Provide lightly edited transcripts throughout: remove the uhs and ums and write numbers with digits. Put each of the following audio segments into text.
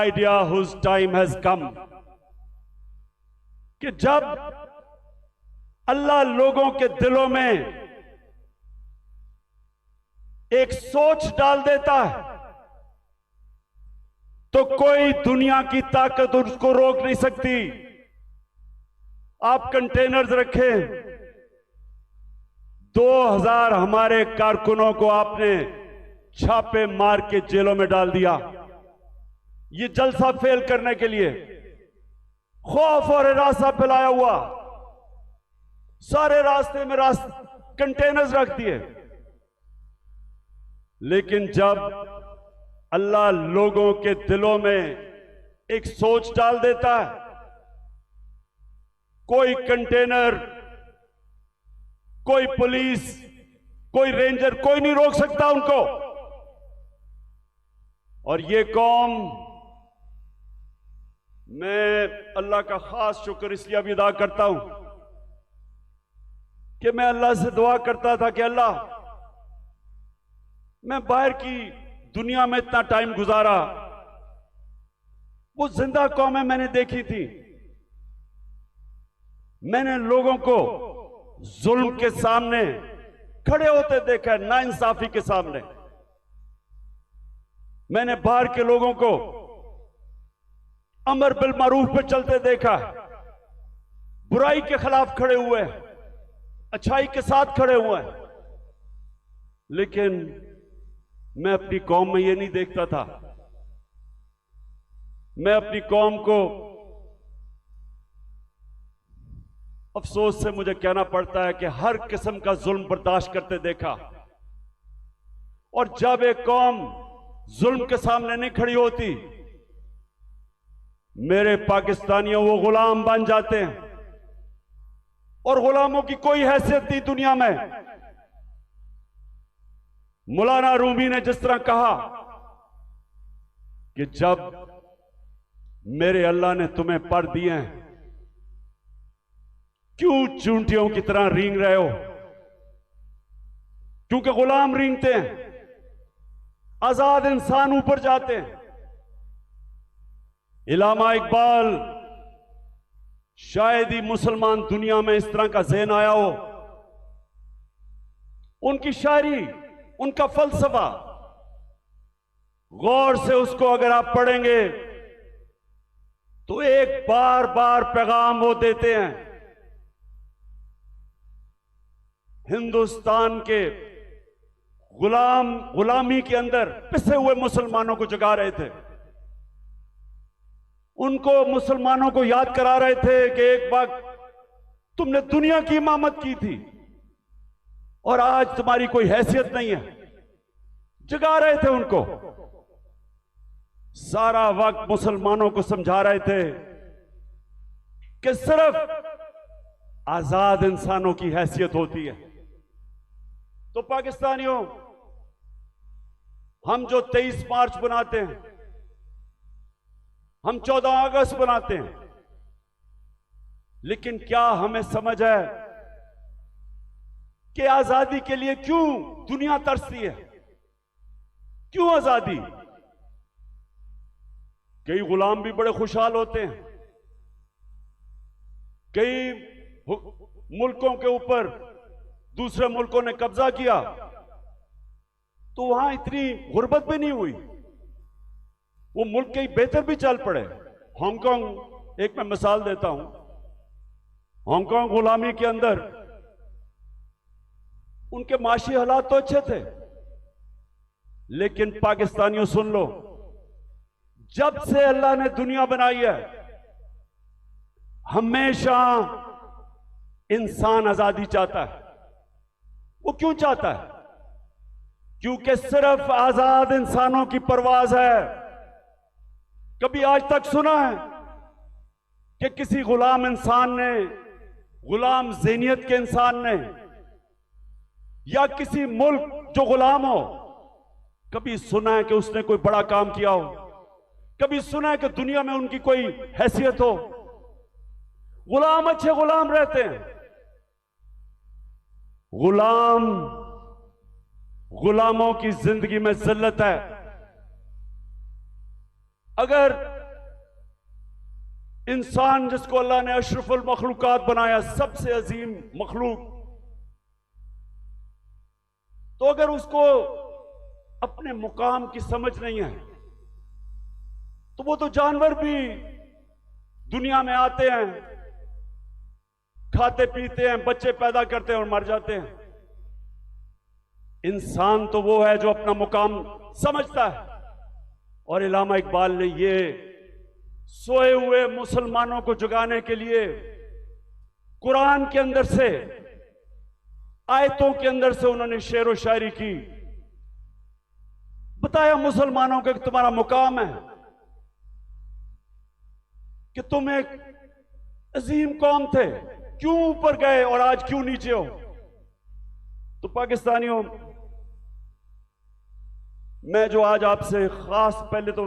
idea whose time has come कि जब अल्लाह लोगों के दिलों में एक सोच डाल देता है तो कोई दुनिया की ताकत उसको रोक नहीं सकती। आप कंटेनर्स रखें, 2000 हमारे कारकुनों को आपने छापे मार के जेलों में डाल दिया, ये जलसा फेल करने के लिए। खौफ और हिरासा फैलाया हुआ, सारे रास्ते में कंटेनर्स रख दिए। लेकिन जब अल्लाह लोगों के दिलों में एक सोच डाल देता है, कोई कंटेनर, कोई पुलिस, कोई रेंजर, कोई नहीं रोक सकता उनको। और ये कौम, मैं अल्लाह का खास शुक्र इसलिए भी अदा करता हूं कि मैं अल्लाह से दुआ करता था कि अल्लाह, मैं बाहर की दुनिया में इतना टाइम गुजारा, वो जिंदा कौमें मैंने देखी थी, मैंने लोगों को जुल्म के सामने खड़े होते देखा है, नाइंसाफी के सामने। मैंने बाहर के लोगों को अमर बिल मारूफ पे चलते देखा है, बुराई के खिलाफ खड़े हुए हैं, अच्छाई के साथ खड़े हुए हैं। लेकिन मैं अपनी कौम में ये नहीं देखता था। मैं अपनी कौम को, अफसोस से मुझे कहना पड़ता है कि हर किस्म का जुल्म बर्दाश्त करते देखा। और जब एक कौम जुल्म के सामने नहीं खड़ी होती, मेरे पाकिस्तानियों, वो गुलाम बन जाते हैं। और गुलामों की कोई हैसियत नहीं दुनिया में। मौलाना रूमी ने जिस तरह कहा कि जब मेरे अल्लाह ने तुम्हें पर दिए हैं, क्यों चूंटियों की तरह रेंग रहे हो? क्योंकि गुलाम रेंगते हैं, आजाद इंसान ऊपर जाते हैं। इलामा इकबाल, शायद ही मुसलमान दुनिया में इस तरह का ज़हन आया हो। उनकी शायरी, उनका फलसफा, गौर से उसको अगर आप पढ़ेंगे तो एक बार बार पैगाम वो देते हैं। हिंदुस्तान के गुलामी के अंदर पिसे हुए मुसलमानों को जगा रहे थे। उनको, मुसलमानों को याद करा रहे थे कि एक वक्त तुमने दुनिया की इमामत की थी और आज तुम्हारी कोई हैसियत नहीं है। जगा रहे थे उनको। सारा वक्त मुसलमानों को समझा रहे थे कि सिर्फ आजाद इंसानों की हैसियत होती है। तो पाकिस्तानियों, हम जो 23 मार्च बनाते हैं, हम 14 अगस्त बनाते हैं, लेकिन क्या हमें समझ है कि आजादी के लिए क्यों दुनिया तरसती है? क्यों आजादी? कई गुलाम भी बड़े खुशहाल होते हैं। कई मुल्कों के ऊपर दूसरे मुल्कों ने कब्जा किया तो वहां इतनी गुर्बत भी नहीं हुई, वो मुल्क के बेहतर भी चल पड़े। हांगकांग, एक मैं मिसाल देता हूं, हांगकांग गुलामी के अंदर उनके माशी हालात तो अच्छे थे, लेकिन पाकिस्तानियों सुन लो, जब से अल्लाह ने दुनिया बनाई है, हमेशा इंसान आजादी चाहता है। वो क्यों चाहता है? क्योंकि सिर्फ आजाद इंसानों की परवाज है। कभी आज तक सुना है कि किसी गुलाम इंसान ने, गुलाम ज़हनियत के इंसान ने, या किसी मुल्क जो गुलाम हो, कभी सुना है कि उसने कोई बड़ा काम किया हो? कभी सुना है कि दुनिया में उनकी कोई हैसियत हो? गुलाम अच्छे गुलाम रहते हैं। गुलामों की जिंदगी में जिल्लत है। अगर इंसान जिसको अल्लाह ने अशरफुल मखलूकात बनाया, सबसे अजीम मखलूक, तो अगर उसको अपने मुकाम की समझ नहीं है तो वो तो जानवर भी दुनिया में आते हैं, खाते पीते हैं, बच्चे पैदा करते हैं और मर जाते हैं। इंसान तो वो है जो अपना मुकाम समझता है। और इल्लामा इकबाल ने ये सोए हुए मुसलमानों को जगाने के लिए कुरान के अंदर से, आयतों के अंदर से उन्होंने शेर व शायरी की, बताया मुसलमानों को कि तुम्हारा मुकाम है कि तुम एक अजीम कौम थे, क्यों ऊपर गए और आज क्यों नीचे हो। तो पाकिस्तानियों, मैं जो आज आपसे खास, पहले तो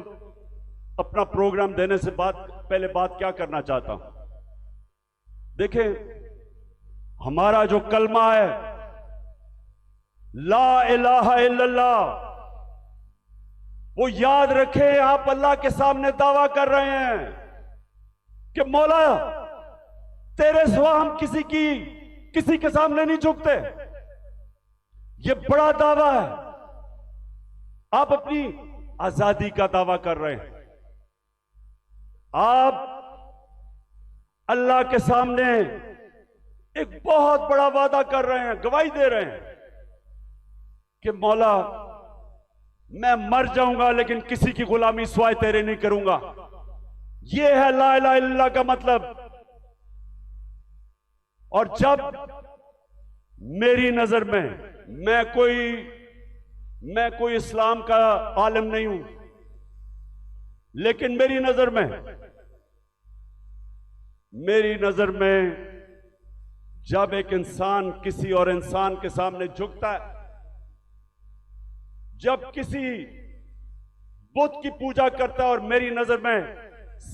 अपना प्रोग्राम देने से पहले बात क्या करना चाहता हूं। देखें, हमारा जो कलमा है ला इलाहा इल्लल्लाह, वो याद रखें। आप अल्लाह के सामने दावा कर रहे हैं कि मौला तेरे सिवा हम किसी के सामने नहीं झुकते। ये बड़ा दावा है। आप अपनी आजादी का दावा कर रहे हैं। आप अल्लाह के सामने एक बहुत बड़ा वादा कर रहे हैं, गवाही दे रहे हैं कि मौला मैं मर जाऊंगा लेकिन किसी की गुलामी सिवाय तेरे नहीं करूंगा। यह है ला इलाहा इल्लल्लाह का मतलब। और जब मेरी नजर में, मैं कोई इस्लाम का आलिम नहीं हूं, लेकिन मेरी नजर में जब एक इंसान किसी और इंसान के सामने झुकता है, जब किसी बुत की पूजा करता है, और मेरी नजर में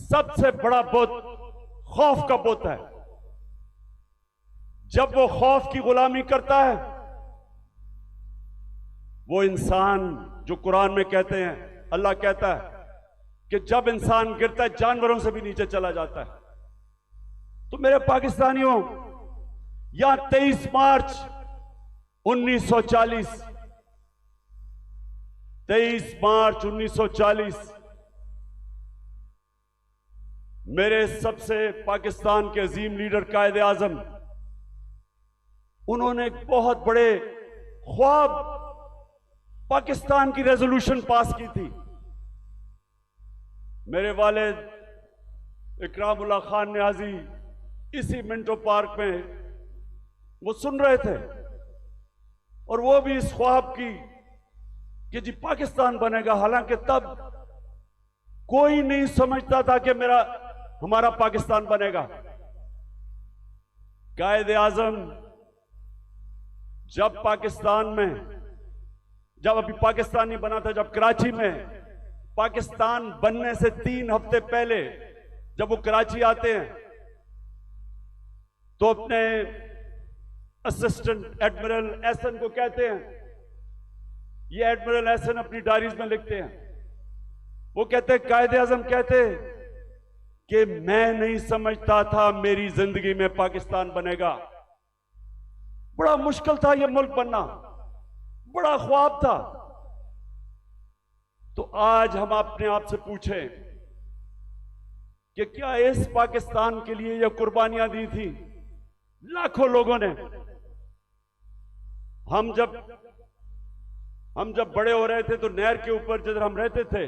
सबसे बड़ा बुत खौफ का बुत है, जब वो खौफ की गुलामी करता है, वो इंसान जो कुरान में कहते हैं, अल्लाह कहता है कि जब इंसान गिरता है जानवरों से भी नीचे चला जाता है। तो मेरे पाकिस्तानियों, यहां 23 मार्च 1940, 23 मार्च 1940 मेरे सबसे पाकिस्तान के अजीम लीडर कायद आजम, उन्होंने एक बहुत बड़े ख्वाब, पाकिस्तान की रेजोल्यूशन पास की थी। मेरे वालिद इकरामुल्लाह खान न्याजी इसी मिंटो पार्क में वो सुन रहे थे, और वो भी इस ख्वाब की कि जी पाकिस्तान बनेगा। हालांकि तब कोई नहीं समझता था कि हमारा पाकिस्तान बनेगा। कायद आजम जब अभी पाकिस्तान नहीं बना था, जब कराची में पाकिस्तान बनने से 3 हफ्ते पहले जब वो कराची आते हैं, तो अपने असिस्टेंट एडमिरल एहसन को कहते हैं, ये एडमिरल एहसन अपनी डायरीज में लिखते हैं, वो कहते हैं कायद आजम कहते कि मैं नहीं समझता था मेरी जिंदगी में पाकिस्तान बनेगा। बड़ा मुश्किल था ये मुल्क बनना, बड़ा ख्वाब था। तो आज हम अपने आप से पूछें कि क्या इस पाकिस्तान के लिए ये कुर्बानियां दी थी लाखों लोगों ने। हम जब बड़े हो रहे थे तो नहर के ऊपर जिधर हम रहते थे,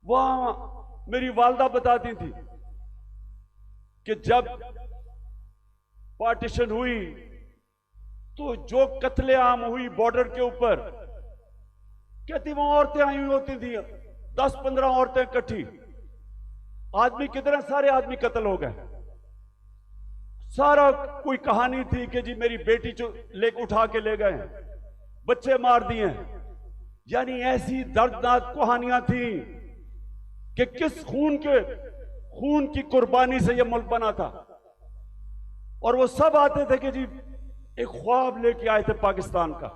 वहां मेरी वालदा बताती थी कि जब पार्टीशन हुई तो जो कत्लेआम हुई बॉर्डर के ऊपर, कहती वहां औरतें आई हुई होती थी, 10-15 औरतें इकट्ठी, आदमी कितने सारे आदमी कत्ल हो गए। सारा कोई कहानी थी कि जी मेरी बेटी उठा के ले गए, बच्चे मार दिए। यानी ऐसी दर्दनाक कहानियां थी कि किस खून की कुर्बानी से यह मुल्क बना था। और वो सब आते थे कि जी एक ख्वाब लेके आए थे पाकिस्तान का।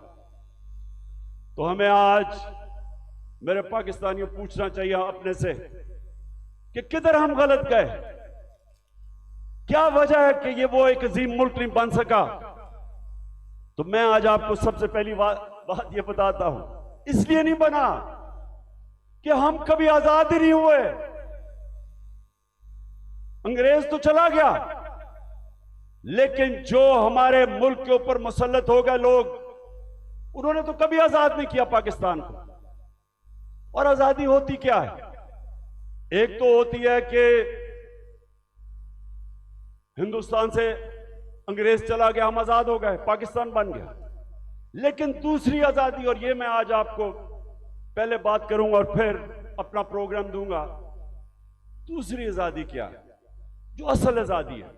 तो हमें आज मेरे पाकिस्तानियों पूछना चाहिए अपने से कि किधर हम गलत गए, क्या वजह है कि ये वो एक अजीम मुल्क नहीं बन सका। तो मैं आज आपको सबसे पहली बात ये बताता हूं, इसलिए नहीं बना कि हम कभी आजाद ही नहीं हुए। अंग्रेज तो चला गया, लेकिन जो हमारे मुल्क के ऊपर मुसल्लत हो गए लोग, उन्होंने तो कभी आजाद नहीं किया पाकिस्तान को। और आजादी होती क्या है? एक तो होती है कि हिंदुस्तान से अंग्रेज चला गया, हम आजाद हो गए, पाकिस्तान बन गया। लेकिन दूसरी आजादी, और ये मैं आज आपको पहले बात करूंगा और फिर अपना प्रोग्राम दूंगा, दूसरी आजादी क्या है, जो असल आजादी है।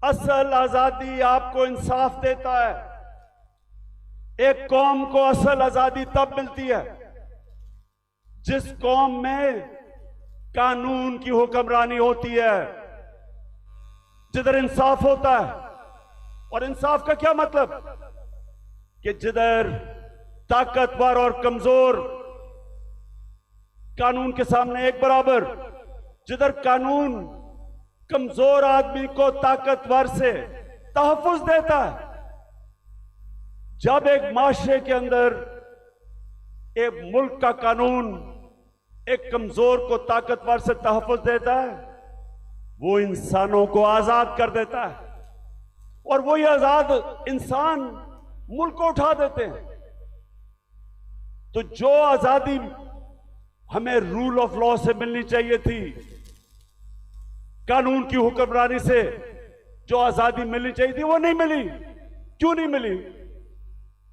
असल आजादी आपको इंसाफ देता है। एक कौम को असल आजादी तब मिलती है जिस कौम में कानून की हुक्मरानी होती है, जिधर इंसाफ होता है। और इंसाफ का क्या मतलब? कि जिधर ताकतवर और कमजोर कानून के सामने एक बराबर, जिधर कानून कमजोर आदमी को ताकतवर से तहफ्फुज देता है। जब एक माशरे के अंदर एक मुल्क का कानून एक कमजोर को ताकतवर से तहफ्फुज देता है, वो इंसानों को आजाद कर देता है। और वही आजाद इंसान मुल्क को उठा देते हैं। तो जो आजादी हमें रूल ऑफ लॉ से मिलनी चाहिए थी, कानून की हुक्मरानी से जो आजादी मिलनी चाहिए थी, वो नहीं मिली। क्यों नहीं मिली?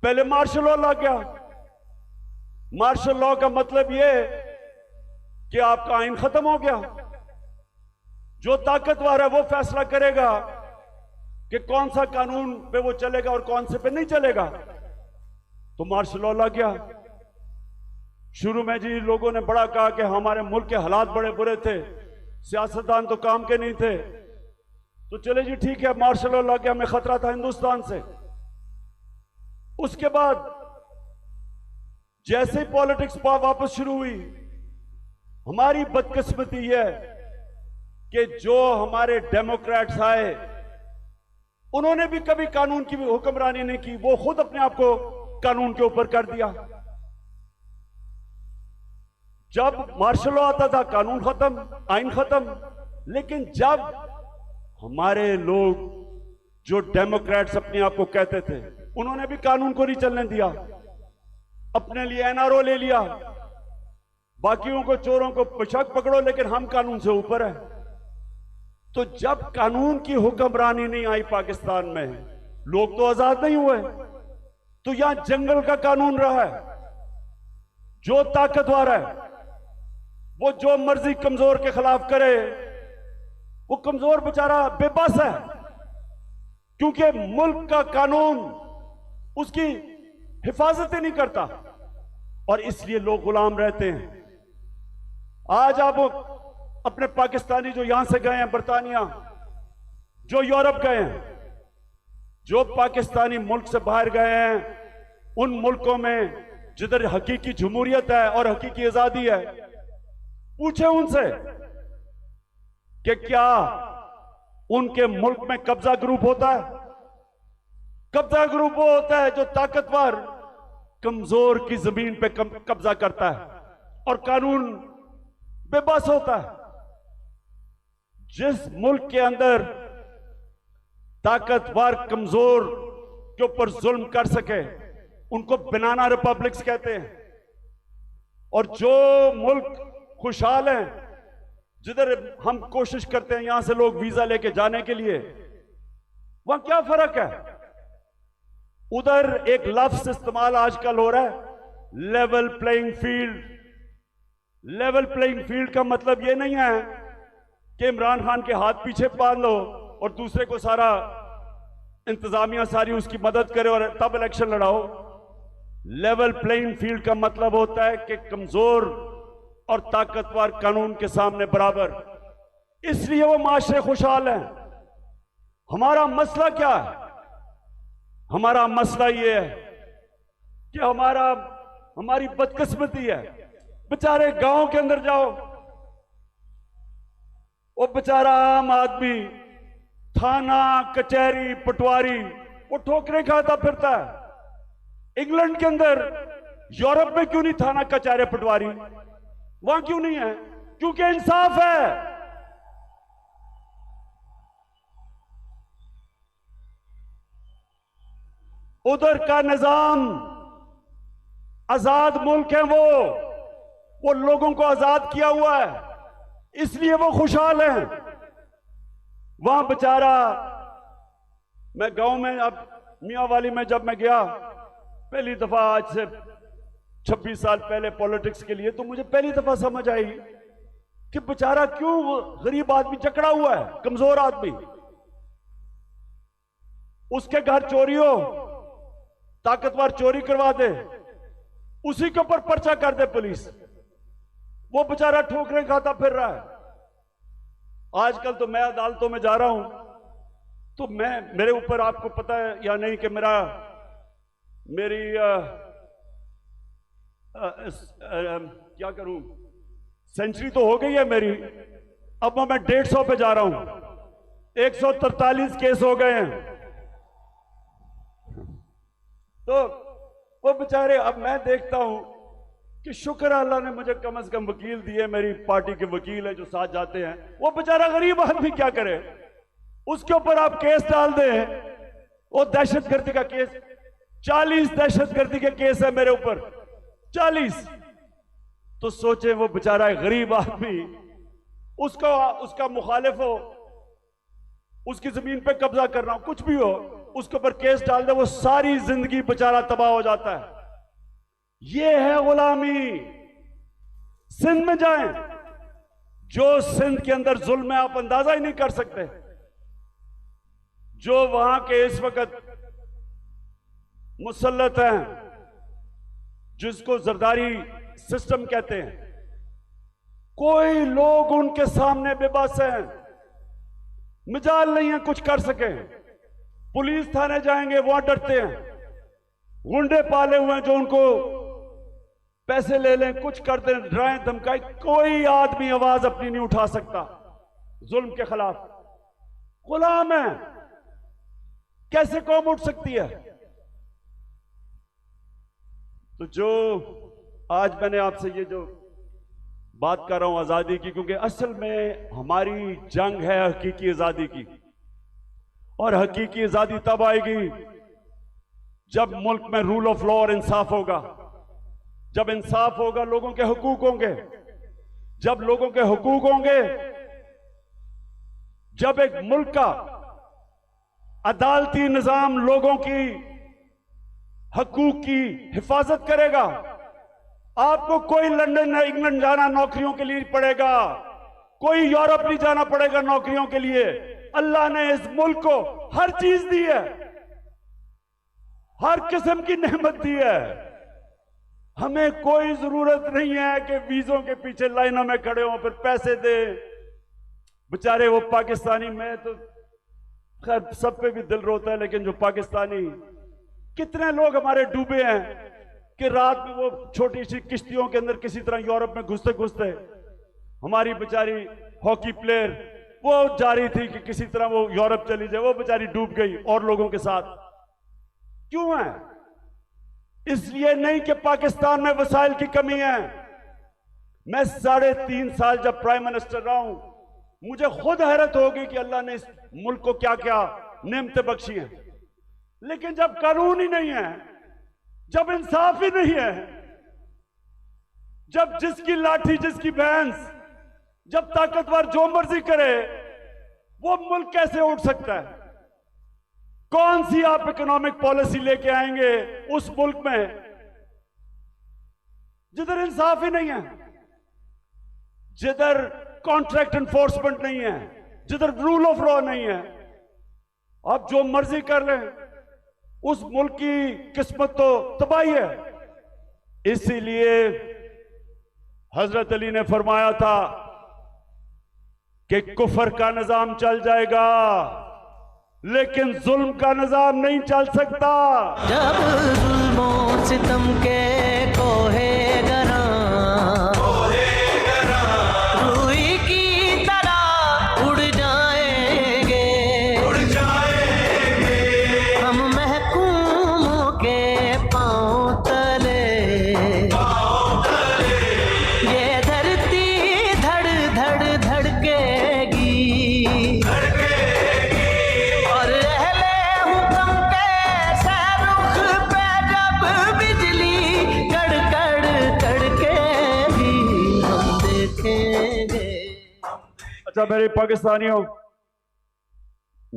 पहले मार्शल लॉ लग गया। मार्शल लॉ का मतलब यह कि आपका आइन खत्म हो गया। जो ताकतवर है वो फैसला करेगा कि कौन सा कानून पे वो चलेगा और कौन से पे नहीं चलेगा। तो मार्शल लॉ लग गया। शुरू में जी लोगों ने बड़ा कहा कि हमारे मुल्क के हालात बड़े बुरे थे, सियासतदान तो काम के नहीं थे। तो चले जी ठीक है, मार्शल लॉ लग गया, हमें खतरा था हिंदुस्तान से। उसके बाद जैसे ही पॉलिटिक्स वापस शुरू हुई, हमारी बदकिस्मती है कि जो हमारे डेमोक्रेट्स आए, उन्होंने भी कभी कानून की हुक्मरानी नहीं की। वो खुद अपने आप को कानून के ऊपर कर दिया। जब मार्शल लॉ आता था, कानून खत्म, आइन खत्म। लेकिन जब हमारे लोग जो डेमोक्रेट्स अपने आप को कहते थे, उन्होंने भी कानून को नहीं चलने दिया, अपने लिए एनआरओ ले लिया। बाकियों को, चोरों को बेशक पकड़ो, लेकिन हम कानून से ऊपर है। तो जब कानून की हुक्मरानी नहीं आई पाकिस्तान में, लोग तो आजाद नहीं हुए। तो यहां जंगल का कानून रहा है। जो ताकतवर है वो जो मर्जी कमजोर के खिलाफ करे। वो कमजोर बेचारा बेबस है, क्योंकि मुल्क का कानून उसकी हिफाजत ही नहीं करता, और इसलिए लोग गुलाम रहते हैं। आज आप अपने पाकिस्तानी जो यहां से गए हैं बरतानिया, जो यूरोप गए हैं, जो पाकिस्तानी मुल्क से बाहर गए हैं, उन मुल्कों में जिधर हकीकी जमहूरियत है और हकीकी आजादी है, पूछे उनसे कि क्या उनके मुल्क में कब्जा ग्रुप होता है? कब्जा ग्रुप वो होता है जो ताकतवर कमजोर की जमीन पे कब्जा करता है, और कानून बेबस होता है। जिस मुल्क के अंदर ताकतवर कमजोर के ऊपर जुल्म कर सके, उनको बनाना रिपब्लिक्स कहते हैं। और जो मुल्क खुशहाल हैं, जिधर हम कोशिश करते हैं यहां से लोग वीजा लेके जाने के लिए, वहां क्या फर्क है? उधर एक लफ्ज इस्तेमाल आजकल हो रहा है, level playing field. Level playing field का मतलब यह नहीं है कि इमरान खान के हाथ पीछे बांध लो और दूसरे को सारा इंतजामिया सारी उसकी मदद करे और तब इलेक्शन लड़ाओ। लेवल प्लेइंग फील्ड का मतलब होता है कि कमजोर और ताकतवर कानून के सामने बराबर। इसलिए वो माशरे खुशहाल हैं। हमारा मसला क्या है? हमारा मसला ये है कि हमारी बदकिस्मती है। बेचारे गांव के अंदर जाओ, वो बेचारा आम आदमी थाना कचहरी पटवारी वो ठोकरे खाता फिरता है। इंग्लैंड के अंदर, यूरोप में क्यों नहीं थाना कचहरी पटवारी? वहां क्यों नहीं है? क्योंकि इंसाफ है। उधर का निजाम आजाद मुल्क है, वो लोगों को आजाद किया हुआ है, इसलिए वो खुशहाल हैं। वहां बेचारा, मैं गांव में, अब मियांवाली में जब मैं गया पहली दफा, आज से 26 साल पहले पॉलिटिक्स के लिए, तो मुझे पहली दफा समझ आई कि बेचारा क्यों गरीब आदमी जकड़ा हुआ है, कमजोर आदमी। उसके घर चोरी हो, ताकतवर चोरी करवा दे, उसी के ऊपर पर्चा कर दे पुलिस, वो बेचारा ठोकरे खाता फिर रहा है। आजकल तो मैं अदालतों में जा रहा हूं, तो मेरे ऊपर, आपको पता है या नहीं कि मेरी क्या करूं, सेंचुरी तो हो गई है मेरी, अब मैं 150 पे जा रहा हूं। 143 केस हो गए हैं। तो वो बेचारे, अब मैं देखता हूं कि शुक्र अल्लाह ने मुझे कम से कम वकील दिए, मेरी पार्टी के वकील है जो साथ जाते हैं। वो बेचारा गरीब आदमी क्या करे, उसके ऊपर आप केस डाल दें, वो दहशतगर्दी का केस, 40 दहशतगर्दी के केस है मेरे ऊपर, 40। तो सोचे वो बेचारा गरीब आदमी, उसका मुखालिफ हो, उसकी जमीन पे कब्जा कर रहा हूं, कुछ भी हो, उसके ऊपर केस डाल दे, वो सारी जिंदगी बेचारा तबाह हो जाता है। ये है गुलामी। सिंध में जाएं, जो सिंध के अंदर जुल्म है आप अंदाजा ही नहीं कर सकते। जो वहां के इस वक्त मुसल्लत हैं, जिसको जरदारी सिस्टम कहते हैं, कोई लोग उनके सामने बेबस हैं, मिजाल नहीं है कुछ कर सके। पुलिस थाने जाएंगे वहां डरते हैं, गुंडे पाले हुए हैं जो उनको पैसे ले लें, कुछ कर दें, डराएं धमकाएं, कोई आदमी आवाज अपनी नहीं उठा सकता जुल्म के खिलाफ। गुलाम है, कैसे कौम उठ सकती है? तो जो आज मैंने आपसे ये जो बात कर रहा हूं आजादी की, क्योंकि असल में हमारी जंग है हकीकी आजादी की, और हकीकी आजादी तब आएगी जब मुल्क में रूल ऑफ लॉ और इंसाफ होगा। जब इंसाफ होगा, लोगों के हुकूक होंगे। जब लोगों के हुकूक होंगे, जब एक मुल्क का अदालती निजाम लोगों की हकूक की हिफाजत करेगा, आपको कोई लंदन या इंग्लैंड जाना नौकरियों के लिए पड़ेगा, कोई यूरोप नहीं जाना पड़ेगा नौकरियों के लिए। अल्लाह ने इस मुल्क को हर चीज दी है, हर किस्म की नेमत दी है। हमें कोई जरूरत नहीं है कि वीजों के पीछे लाइनों में खड़े हों, फिर पैसे दे। बेचारे वो पाकिस्तानी, मैं तो खैर सब पे भी दिल रोता है, लेकिन जो पाकिस्तानी, कितने लोग हमारे डूबे हैं कि रात में वो छोटी सी किश्तियों के अंदर किसी तरह यूरोप में घुसते घुसते, हमारी बेचारी हॉकी प्लेयर वो जा रही थी कि किसी तरह वो यूरोप चली जाए, वो बेचारी डूब गई और लोगों के साथ। क्यों है? इसलिए नहीं कि पाकिस्तान में वसाइल की कमी है। मैं 3.5 साल जब प्राइम मिनिस्टर रहा हूं, मुझे खुद हैरत होगी कि अल्लाह ने इस मुल्क को क्या क्या नेमतें बख्शी हैं। लेकिन जब कानून ही नहीं है, जब इंसाफ ही नहीं है, जब जिसकी लाठी जिसकी भैंस, जब ताकतवर जो मर्जी करे, वो मुल्क कैसे उठ सकता है? कौन सी आप इकोनॉमिक पॉलिसी लेके आएंगे उस मुल्क में जिधर इंसाफ ही नहीं है, जिधर कॉन्ट्रैक्ट एनफोर्समेंट नहीं है, जिधर रूल ऑफ लॉ नहीं है? आप जो मर्जी कर लें, उस मुल्क की किस्मत तो तबाही है। इसीलिए हजरत अली ने फरमाया था कि कुफर का निजाम चल जाएगा, लेकिन जुल्म का निजाम नहीं चल सकता। जब जुल्मों सितम के कोहे गरा रुई की तरह अच्छा मेरे पाकिस्तानियों,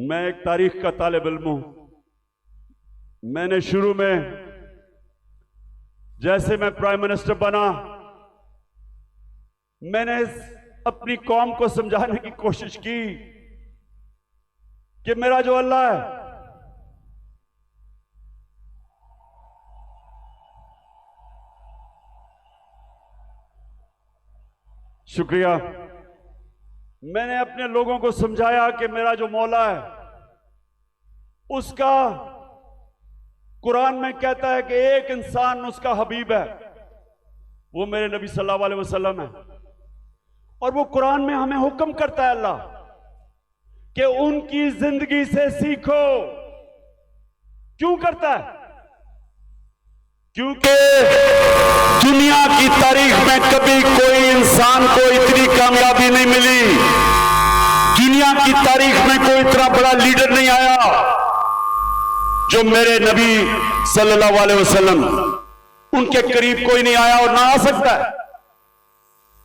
मैं एक तारीख का तालिब इल्म हूं। मैंने शुरू में जैसे मैं प्राइम मिनिस्टर बना, मैंने अपनी कौम को समझाने की कोशिश की कि मेरा जो अल्लाह है, शुक्रिया, मैंने अपने लोगों को समझाया कि मेरा जो मौला है उसका कुरान में कहता है कि एक इंसान उसका हबीब है, वो मेरे नबी सल्लल्लाहु अलैहि वसल्लम है। और वो कुरान में हमें हुक्म करता है अल्लाह कि उनकी जिंदगी से सीखो। क्यों करता है? क्योंकि दुनिया की तारीख में कभी कोई इंसान को इतनी कामयाबी नहीं मिली, दुनिया की तारीख में कोई इतना बड़ा लीडर नहीं आया जो मेरे नबी सल्लल्लाहु अलैहि वसल्लम, उनके करीब कोई नहीं आया और ना आ सकता है,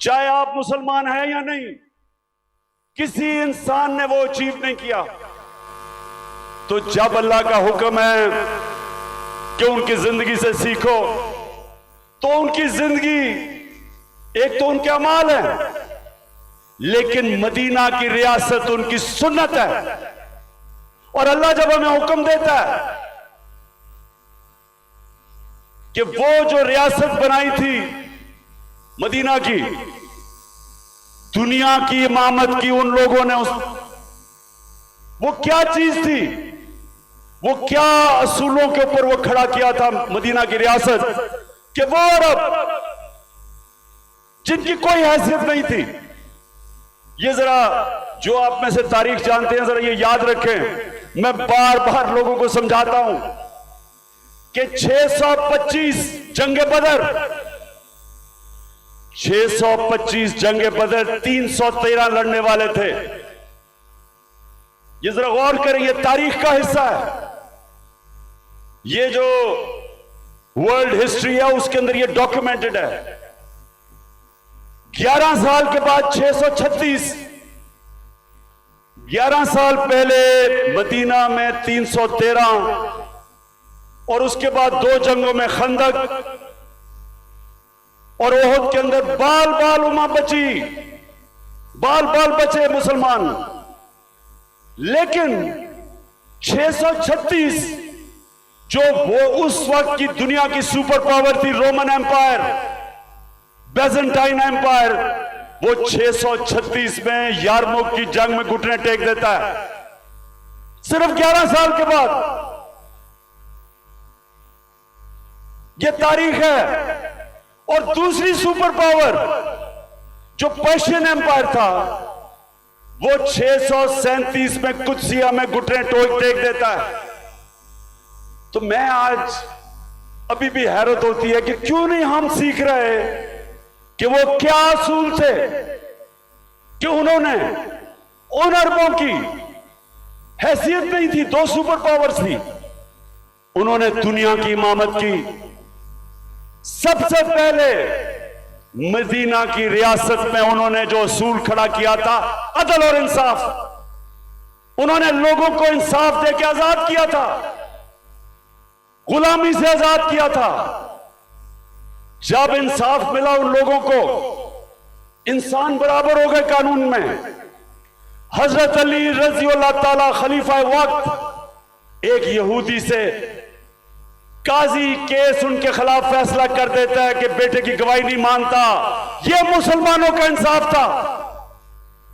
चाहे आप मुसलमान हैं या नहीं। किसी इंसान ने वो अचीव नहीं किया। तो जब अल्लाह का हुक्म है कि उनकी जिंदगी से सीखो, तो उनकी जिंदगी एक तो उनके अमाल है, लेकिन मदीना की रियासत उनकी सुन्नत है। और अल्लाह जब हमें हुक्म देता है कि वो जो रियासत बनाई थी मदीना की, दुनिया की इमामत की उन लोगों ने वो क्या चीज थी, वो क्या असूलों के ऊपर वो खड़ा किया था मदीना की रियासत, कि वो अरब जिनकी कोई हैसियत नहीं थी। ये जरा जो आप में से तारीख जानते हैं, जरा ये याद रखें। मैं बार बार लोगों को समझाता हूं कि 625 जंगे बदर, 625 जंगे बदर 313 लड़ने वाले थे। ये जरा गौर करें, ये तारीख का हिस्सा है। ये जो वर्ल्ड हिस्ट्री है उसके अंदर ये डॉक्यूमेंटेड है। 11 साल के बाद 636, 11 साल पहले मदीना में 313, और उसके बाद 2 जंगों में खंदक और ओहद के अंदर बाल बाल उमा बची, बाल बाल बचे मुसलमान। लेकिन 636 जो वो उस वक्त की दुनिया की सुपर पावर थी, रोमन एम्पायर, बेजेंटाइन एम्पायर, वो 636 में यारमुक की जंग में घुटने टेक देता है, सिर्फ 11 साल के बाद। ये तारीख है। और दूसरी सुपर पावर जो पर्शियन एम्पायर था, वो 637 में कुदसिया में घुटने टेक देता है। तो मैं आज अभी भी हैरत होती है कि क्यों नहीं हम सीख रहे कि वो क्या असूल थे कि उन्होंने उन अरबों की हैसियत नहीं थी, 2 सुपर पावर्स थी, उन्होंने दुनिया की इमामत की। सबसे पहले मदीना की रियासत में उन्होंने जो असूल खड़ा किया था, अदल और इंसाफ, उन्होंने लोगों को इंसाफ देकर आजाद किया था, गुलामी से आजाद किया था। जब इंसाफ मिला उन लोगों को, इंसान बराबर हो गए कानून में। हजरत अली रजी अल्लाह ताला खलीफा वक्त एक यहूदी से काजी केस उनके खिलाफ फैसला कर देता है कि बेटे की गवाही नहीं मानता। यह मुसलमानों का इंसाफ था।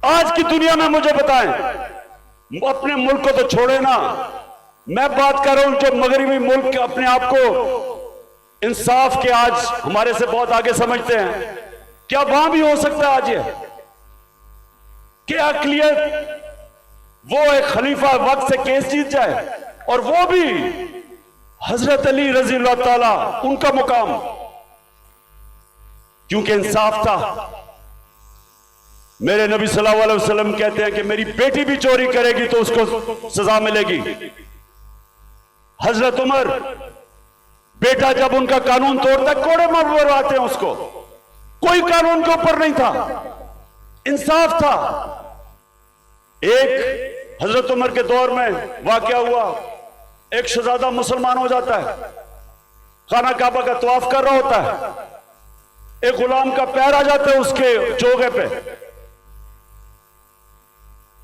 आज की दुनिया में मुझे बताएं, अपने मुल्क को तो छोड़े ना, मैं बात कर रहा हूं जो मगरबी मुल्क अपने आप को इंसाफ के आज हमारे से बहुत आगे समझते हैं, क्या वहां भी हो सकता है आज ये कि अकलियत वो एक खलीफा वक्त से केस जीत जाए, और वो भी हजरत अली रजी अल्लाह ताला उनका मुकाम, क्योंकि इंसाफ था। मेरे नबी सल्लल्लाहु अलैहि वसल्लम कहते हैं कि मेरी बेटी भी चोरी करेगी तो उसको सजा मिलेगी। हजरत उमर, बेटा जब उनका कानून तोड़ता है कोड़े मरवाते हैं उसको, कोई कानून के ऊपर नहीं था, इंसाफ था। एक हजरत उमर के दौर में वाकया हुआ, एक शहजादा मुसलमान हो जाता है, खाना काबा का तवाफ कर रहा होता है, एक गुलाम का पैर आ जाता है उसके चोगे पे,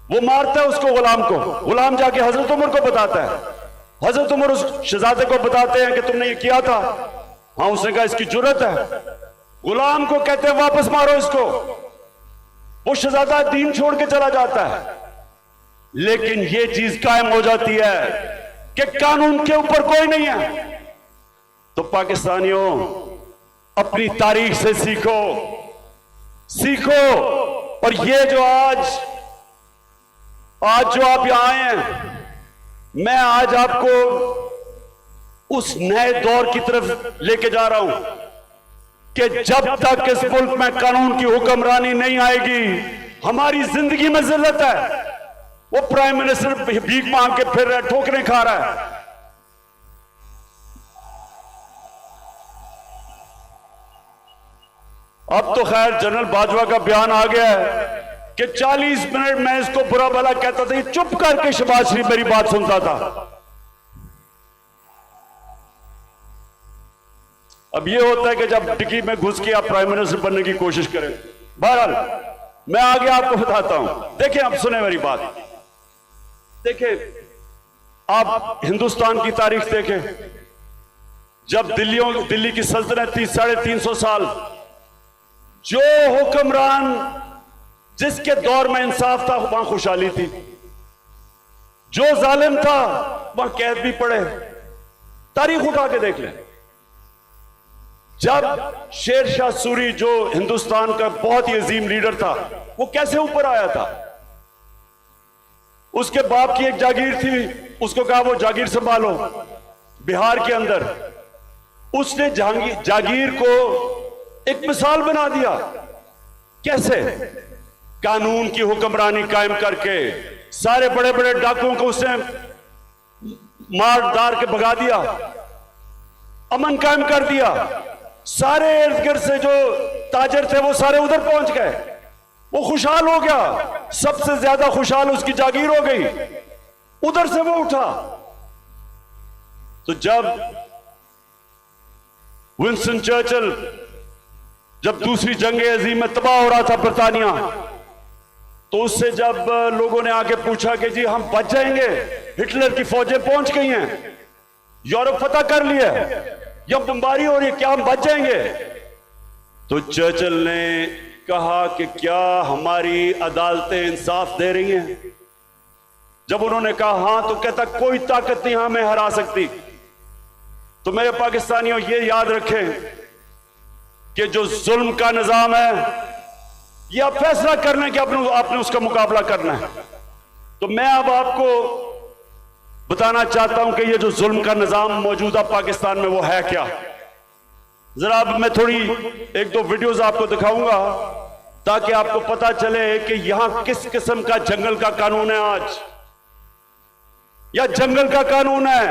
वो मारता है उसको, गुलाम को। गुलाम जाके हजरत उमर को बताता है, हजरत उमर उस शहजादे को बताते हैं कि तुमने ये किया था। हाँ, उसने कहा इसकी जुर्रत है। गुलाम को कहते हैं वापस मारो इसको। वो शहजादा दीन छोड़ के चला जाता है, लेकिन ये चीज कायम हो जाती है कि कानून के ऊपर कोई नहीं है। तो पाकिस्तानियों, अपनी तारीख से सीखो, सीखो। और ये जो आज जो आप यहां आए हैं, मैं आज आपको उस नए दौर की तरफ लेके जा रहा हूं कि जब तक इस मुल्क में कानून की हुक्मरानी नहीं आएगी, हमारी जिंदगी में जिल्लत है। वो प्राइम मिनिस्टर भीख मांग के फिर रहा है, ठोकरें खा रहा है। अब तो खैर जनरल बाजवा का बयान आ गया है कि 40 मिनट में इसको बुरा भला कहता था, ये चुप करके शहबाज शरीफ मेरी बात सुनता था। अब ये होता है कि जब टिकी में घुस के आप प्राइम मिनिस्टर बनने की कोशिश करें। बहरहाल मैं आगे आपको बताता हूं। देखिए, आप सुने मेरी बात। देखिए, आप हिंदुस्तान की तारीख देखें। जब दिल्ली की सल्तनत थी 350 साल, जो हुक्मरान जिसके दौर में इंसाफ था वहां खुशहाली थी, जो जालिम था वहां कैद भी पड़े। तारीख उठा के देख लें। जब शेर शाह सूरी, जो हिंदुस्तान का बहुत ही अजीम लीडर था, वो कैसे ऊपर आया था? उसके बाप की एक जागीर थी, उसको कहा वो जागीर संभालो। बिहार के अंदर उसने जागीर को एक मिसाल बना दिया। कैसे? कानून की हुक्मरानी कायम करके सारे बड़े बड़े डाकुओं को उसने मार दार के भगा दिया, अमन कायम कर दिया। सारे इर्द गिर्द से जो ताजर थे वो सारे उधर पहुंच गए, वो खुशहाल हो गया। सबसे ज्यादा खुशहाल उसकी जागीर हो गई, उधर से वो उठा। तो जब विंस्टन चर्चिल, जब दूसरी जंग अजीम में तबाह हो रहा था बरतानिया, तो उससे जब लोगों ने आके पूछा कि जी हम बच जाएंगे, हिटलर की फौजें पहुंच गई हैं, यूरोप फतह कर लिया, या बमबारी हो रही है, क्या हम बच जाएंगे? तो चर्चिल ने कहा कि क्या हमारी अदालतें इंसाफ दे रही हैं? जब उन्होंने कहा हां, तो कहता कोई ताकत नहीं हमें हरा सकती। तो मेरे पाकिस्तानियों, ये याद रखें कि जो जुल्म का निजाम है, ये आप फैसला करना है कि आपने उसका मुकाबला करना है। तो मैं अब आपको बताना चाहता हूं कि ये जो जुल्म का निजाम मौजूदा पाकिस्तान में वो है क्या। जरा अब मैं थोड़ी 1-2 वीडियोस आपको दिखाऊंगा ताकि आपको पता चले कि यहां किस किस्म का जंगल का कानून है आज, या जंगल का कानून है,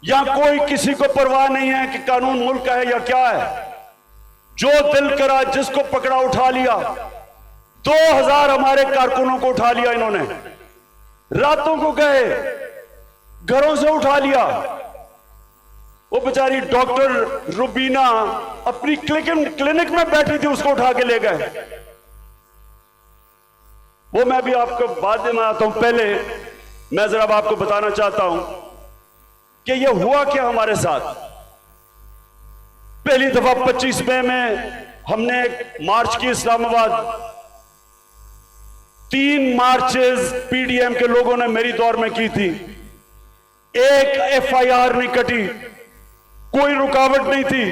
या कोई किसी को परवाह नहीं है कि कानून मुल्क का है या क्या है। जो दिल करा जिसको पकड़ा उठा लिया। 2000 हमारे कारकुनों को उठा लिया इन्होंने, रातों को गए, घरों से उठा लिया। वो बेचारी डॉक्टर रुबीना अपनी क्लिनिक में बैठी थी, उसको उठा के ले गए। वो मैं भी आपको बाद में आता हूं, पहले मैं जरा आपको बताना चाहता हूं कि ये हुआ क्या हमारे साथ। पहली दफा 25 मई में हमने एक मार्च की इस्लामाबाद। 3 मार्चेस पीडीएम के लोगों ने मेरी दौर में की थी। एक एफआईआर नहीं कटी, कोई रुकावट नहीं थी।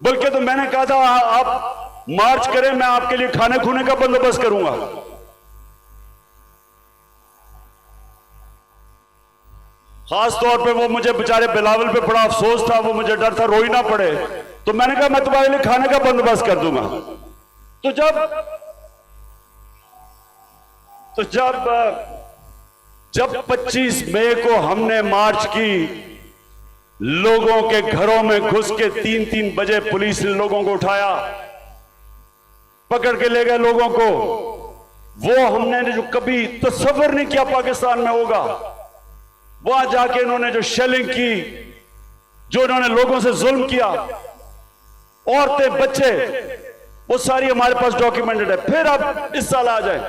बल्कि तो मैंने कहा था आप मार्च करें, मैं आपके लिए खाने खूने का बंदोबस्त करूंगा। खास तौर पे वो मुझे बेचारे बिलावल पे बड़ा अफसोस था, वो मुझे डर था रोई ना पड़े, तो मैंने कहा मैं तुम्हारे लिए खाने का बंदोबस्त कर दूंगा। तो जब 25 मई को हमने मार्च की, लोगों के घरों में घुस के 3-3 बजे पुलिस ने लोगों को उठाया, पकड़ के ले गए लोगों को। वो हमने जो कभी तसव्वुर नहीं किया पाकिस्तान में होगा, वहां जाके इन्होंने जो शेलिंग की, जो इन्होंने लोगों से जुल्म किया, औरतें बच्चे, वो सारी हमारे पास डॉक्यूमेंटेड है। फिर अब इस साल आ जाए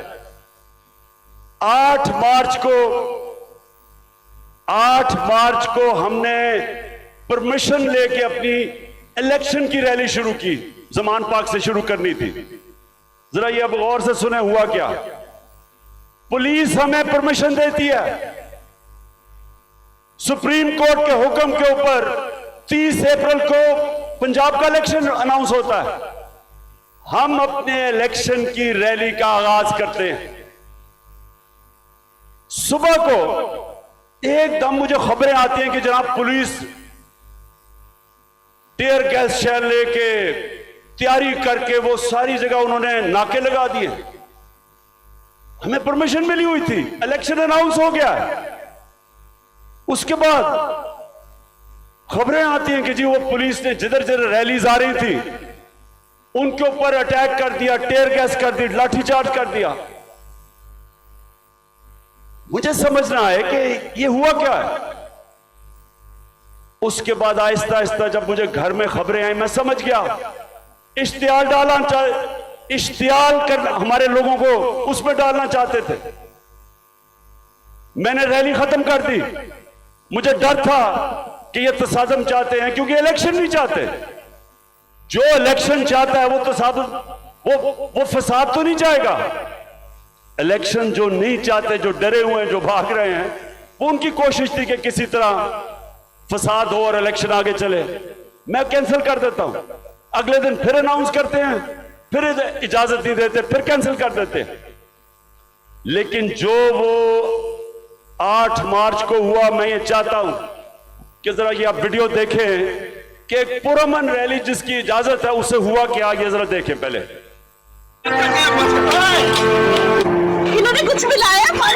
8 मार्च को हमने परमिशन लेके अपनी इलेक्शन की रैली शुरू की, जमान पार्क से शुरू करनी थी। जरा ये अब गौर से सुने हुआ क्या। पुलिस हमें परमिशन देती है, सुप्रीम कोर्ट के हुक्म के ऊपर 30 अप्रैल को पंजाब का इलेक्शन अनाउंस होता है। हम अपने इलेक्शन की रैली का आगाज करते हैं। सुबह को एकदम मुझे खबरें आती हैं कि जनाब पुलिस टीयर गैस शेल लेके तैयारी करके वो सारी जगह उन्होंने नाके लगा दिए। हमें परमिशन मिली हुई थी, इलेक्शन अनाउंस हो गया है। उसके बाद खबरें आती हैं कि जी वो पुलिस ने जिधर जिधर रैलीज आ रही थी उनके ऊपर अटैक कर दिया, टीयर गैस कर दी, लाठीचार्ज कर दिया। मुझे समझना है कि ये हुआ क्या है। उसके बाद आहिस्ता आहिस्ता जब मुझे घर में खबरें आई, मैं समझ गया इश्तिहार कर हमारे लोगों को उसमें डालना चाहते थे। मैंने रैली खत्म कर दी। मुझे डर था कि ये तसादम चाहते हैं, क्योंकि इलेक्शन नहीं चाहते। जो इलेक्शन चाहता है वो तसादम, वो फसाद तो नहीं चाहेगा। इलेक्शन जो नहीं चाहते, जो डरे हुए हैं, जो भाग रहे हैं, वो उनकी कोशिश थी कि किसी तरह फसाद हो और इलेक्शन आगे चले। मैं कैंसिल कर देता हूं, अगले दिन फिर अनाउंस करते हैं, फिर इजाजत नहीं देते, फिर कैंसिल कर देते हैं। लेकिन जो वो 8 मार्च को हुआ, मैं ये चाहता हूं कि जरा ये आप वीडियो देखें कि एक पुरअमन रैली जिसकी इजाजत है उसे हुआ क्या, ये जरा देखें पहले। इन्होंने कुछ मिलाया पर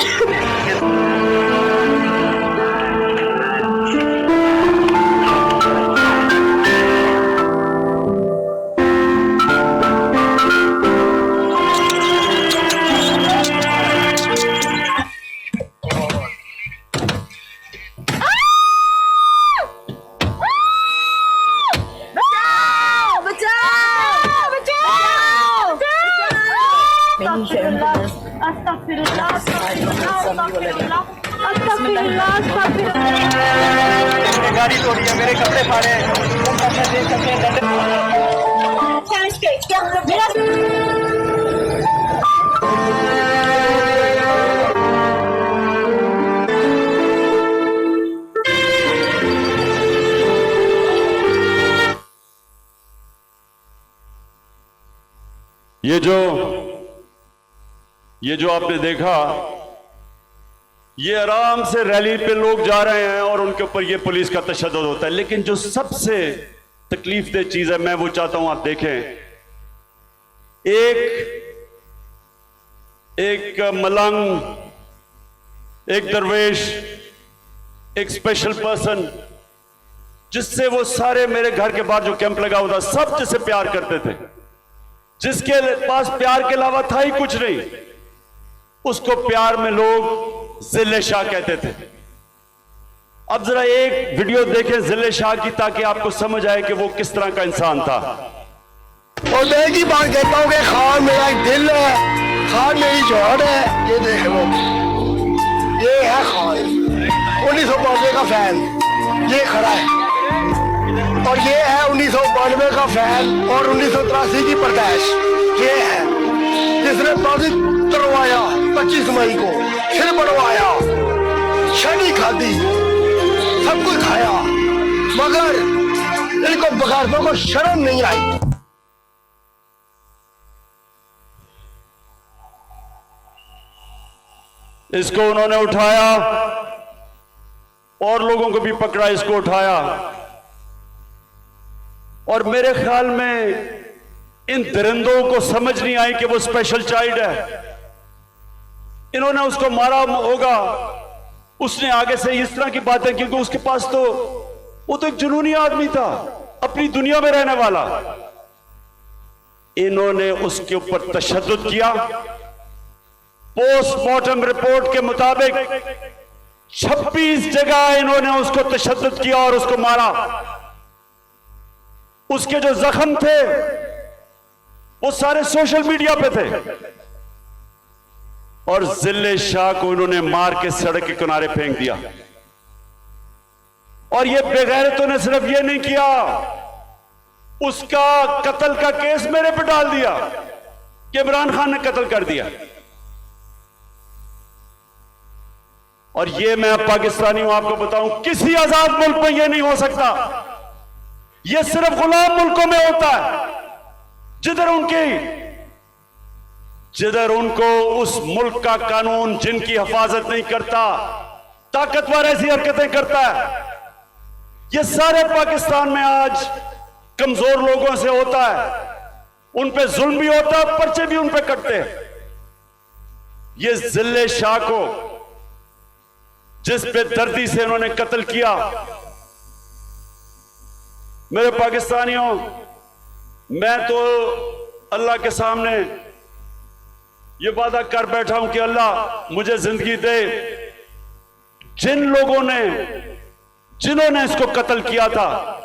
गाड़ी तोड़ी है, मेरे कपड़े फाड़े हैं। ये जो आपने देखा, ये आराम से रैली पे लोग जा रहे हैं और उनके ऊपर ये पुलिस का तशद्दुद होता है। लेकिन जो सबसे तकलीफ दह चीज है, मैं वो चाहता हूं आप देखें। एक मलंग, एक दरवेश, एक स्पेशल पर्सन, जिससे वो सारे मेरे घर के बाहर जो कैंप लगा हुआ था, सब जिससे प्यार करते थे, जिसके पास प्यार के अलावा था ही कुछ नहीं, उसको प्यार में लोग जिले शाह कहते थे। अब जरा एक वीडियो देखें जिले शाह की, ताकि आपको समझ आए कि वो किस तरह का इंसान था। और मैं एक ही बात कहता हूँ कि खान मेरा एक दिल है, खान मेरी जान है। ये देख लो, ये है खान 1992 का फैन, ये खड़ा है। और ये है 1992 का फैन और 1983 की पैदाइश। ये है जिसने ताज़ी करवाया 25 मई को, फिर बनवाया, छड़ी खादी, सब कुछ खाया, मगर इनको बगारतों को शर्म नहीं आई। इसको उन्होंने उठाया और लोगों को भी पकड़ा, इसको उठाया। और मेरे ख्याल में इन दरिंदों को समझ नहीं आई कि वो स्पेशल चाइल्ड है। इन्होंने उसको मारा होगा, उसने आगे से इस तरह की बातें, क्योंकि उसके पास तो वो तो एक जुनूनी आदमी था, अपनी दुनिया में रहने वाला। इन्होंने उसके ऊपर तशद्दुद किया, पोस्टमार्टम रिपोर्ट के मुताबिक 26 जगह इन्होंने उसको तशद्दुद किया और उसको मारा। उसके जो जख्म थे वो सारे सोशल मीडिया पे थे और जिले शाह को इन्होंने मार के सड़क के किनारे फेंक दिया। और ये बेगैरतों ने सिर्फ ये नहीं किया, उसका कत्ल का केस मेरे पे डाल दिया कि इमरान खान ने कत्ल कर दिया। और ये मैं पाकिस्तानी हूं, आपको बताऊं, किसी आजाद मुल्क में यह नहीं हो सकता। यह सिर्फ गुलाम मुल्कों में होता है जिधर उनको उस मुल्क का कानून जिनकी हिफाजत नहीं करता, ताकतवर ऐसी हरकतें करता है। यह सारे पाकिस्तान में आज कमजोर लोगों से होता है, उन पे जुल्म भी होता है, पर्चे भी उन पे कटते हैं। ये जिले शाह को जिस पे दर्दी से उन्होंने कत्ल किया, मेरे पाकिस्तानियों, मैं तो अल्लाह के सामने ये वादा कर बैठा हूं कि अल्लाह मुझे जिंदगी दे, जिन्होंने इसको कत्ल किया था,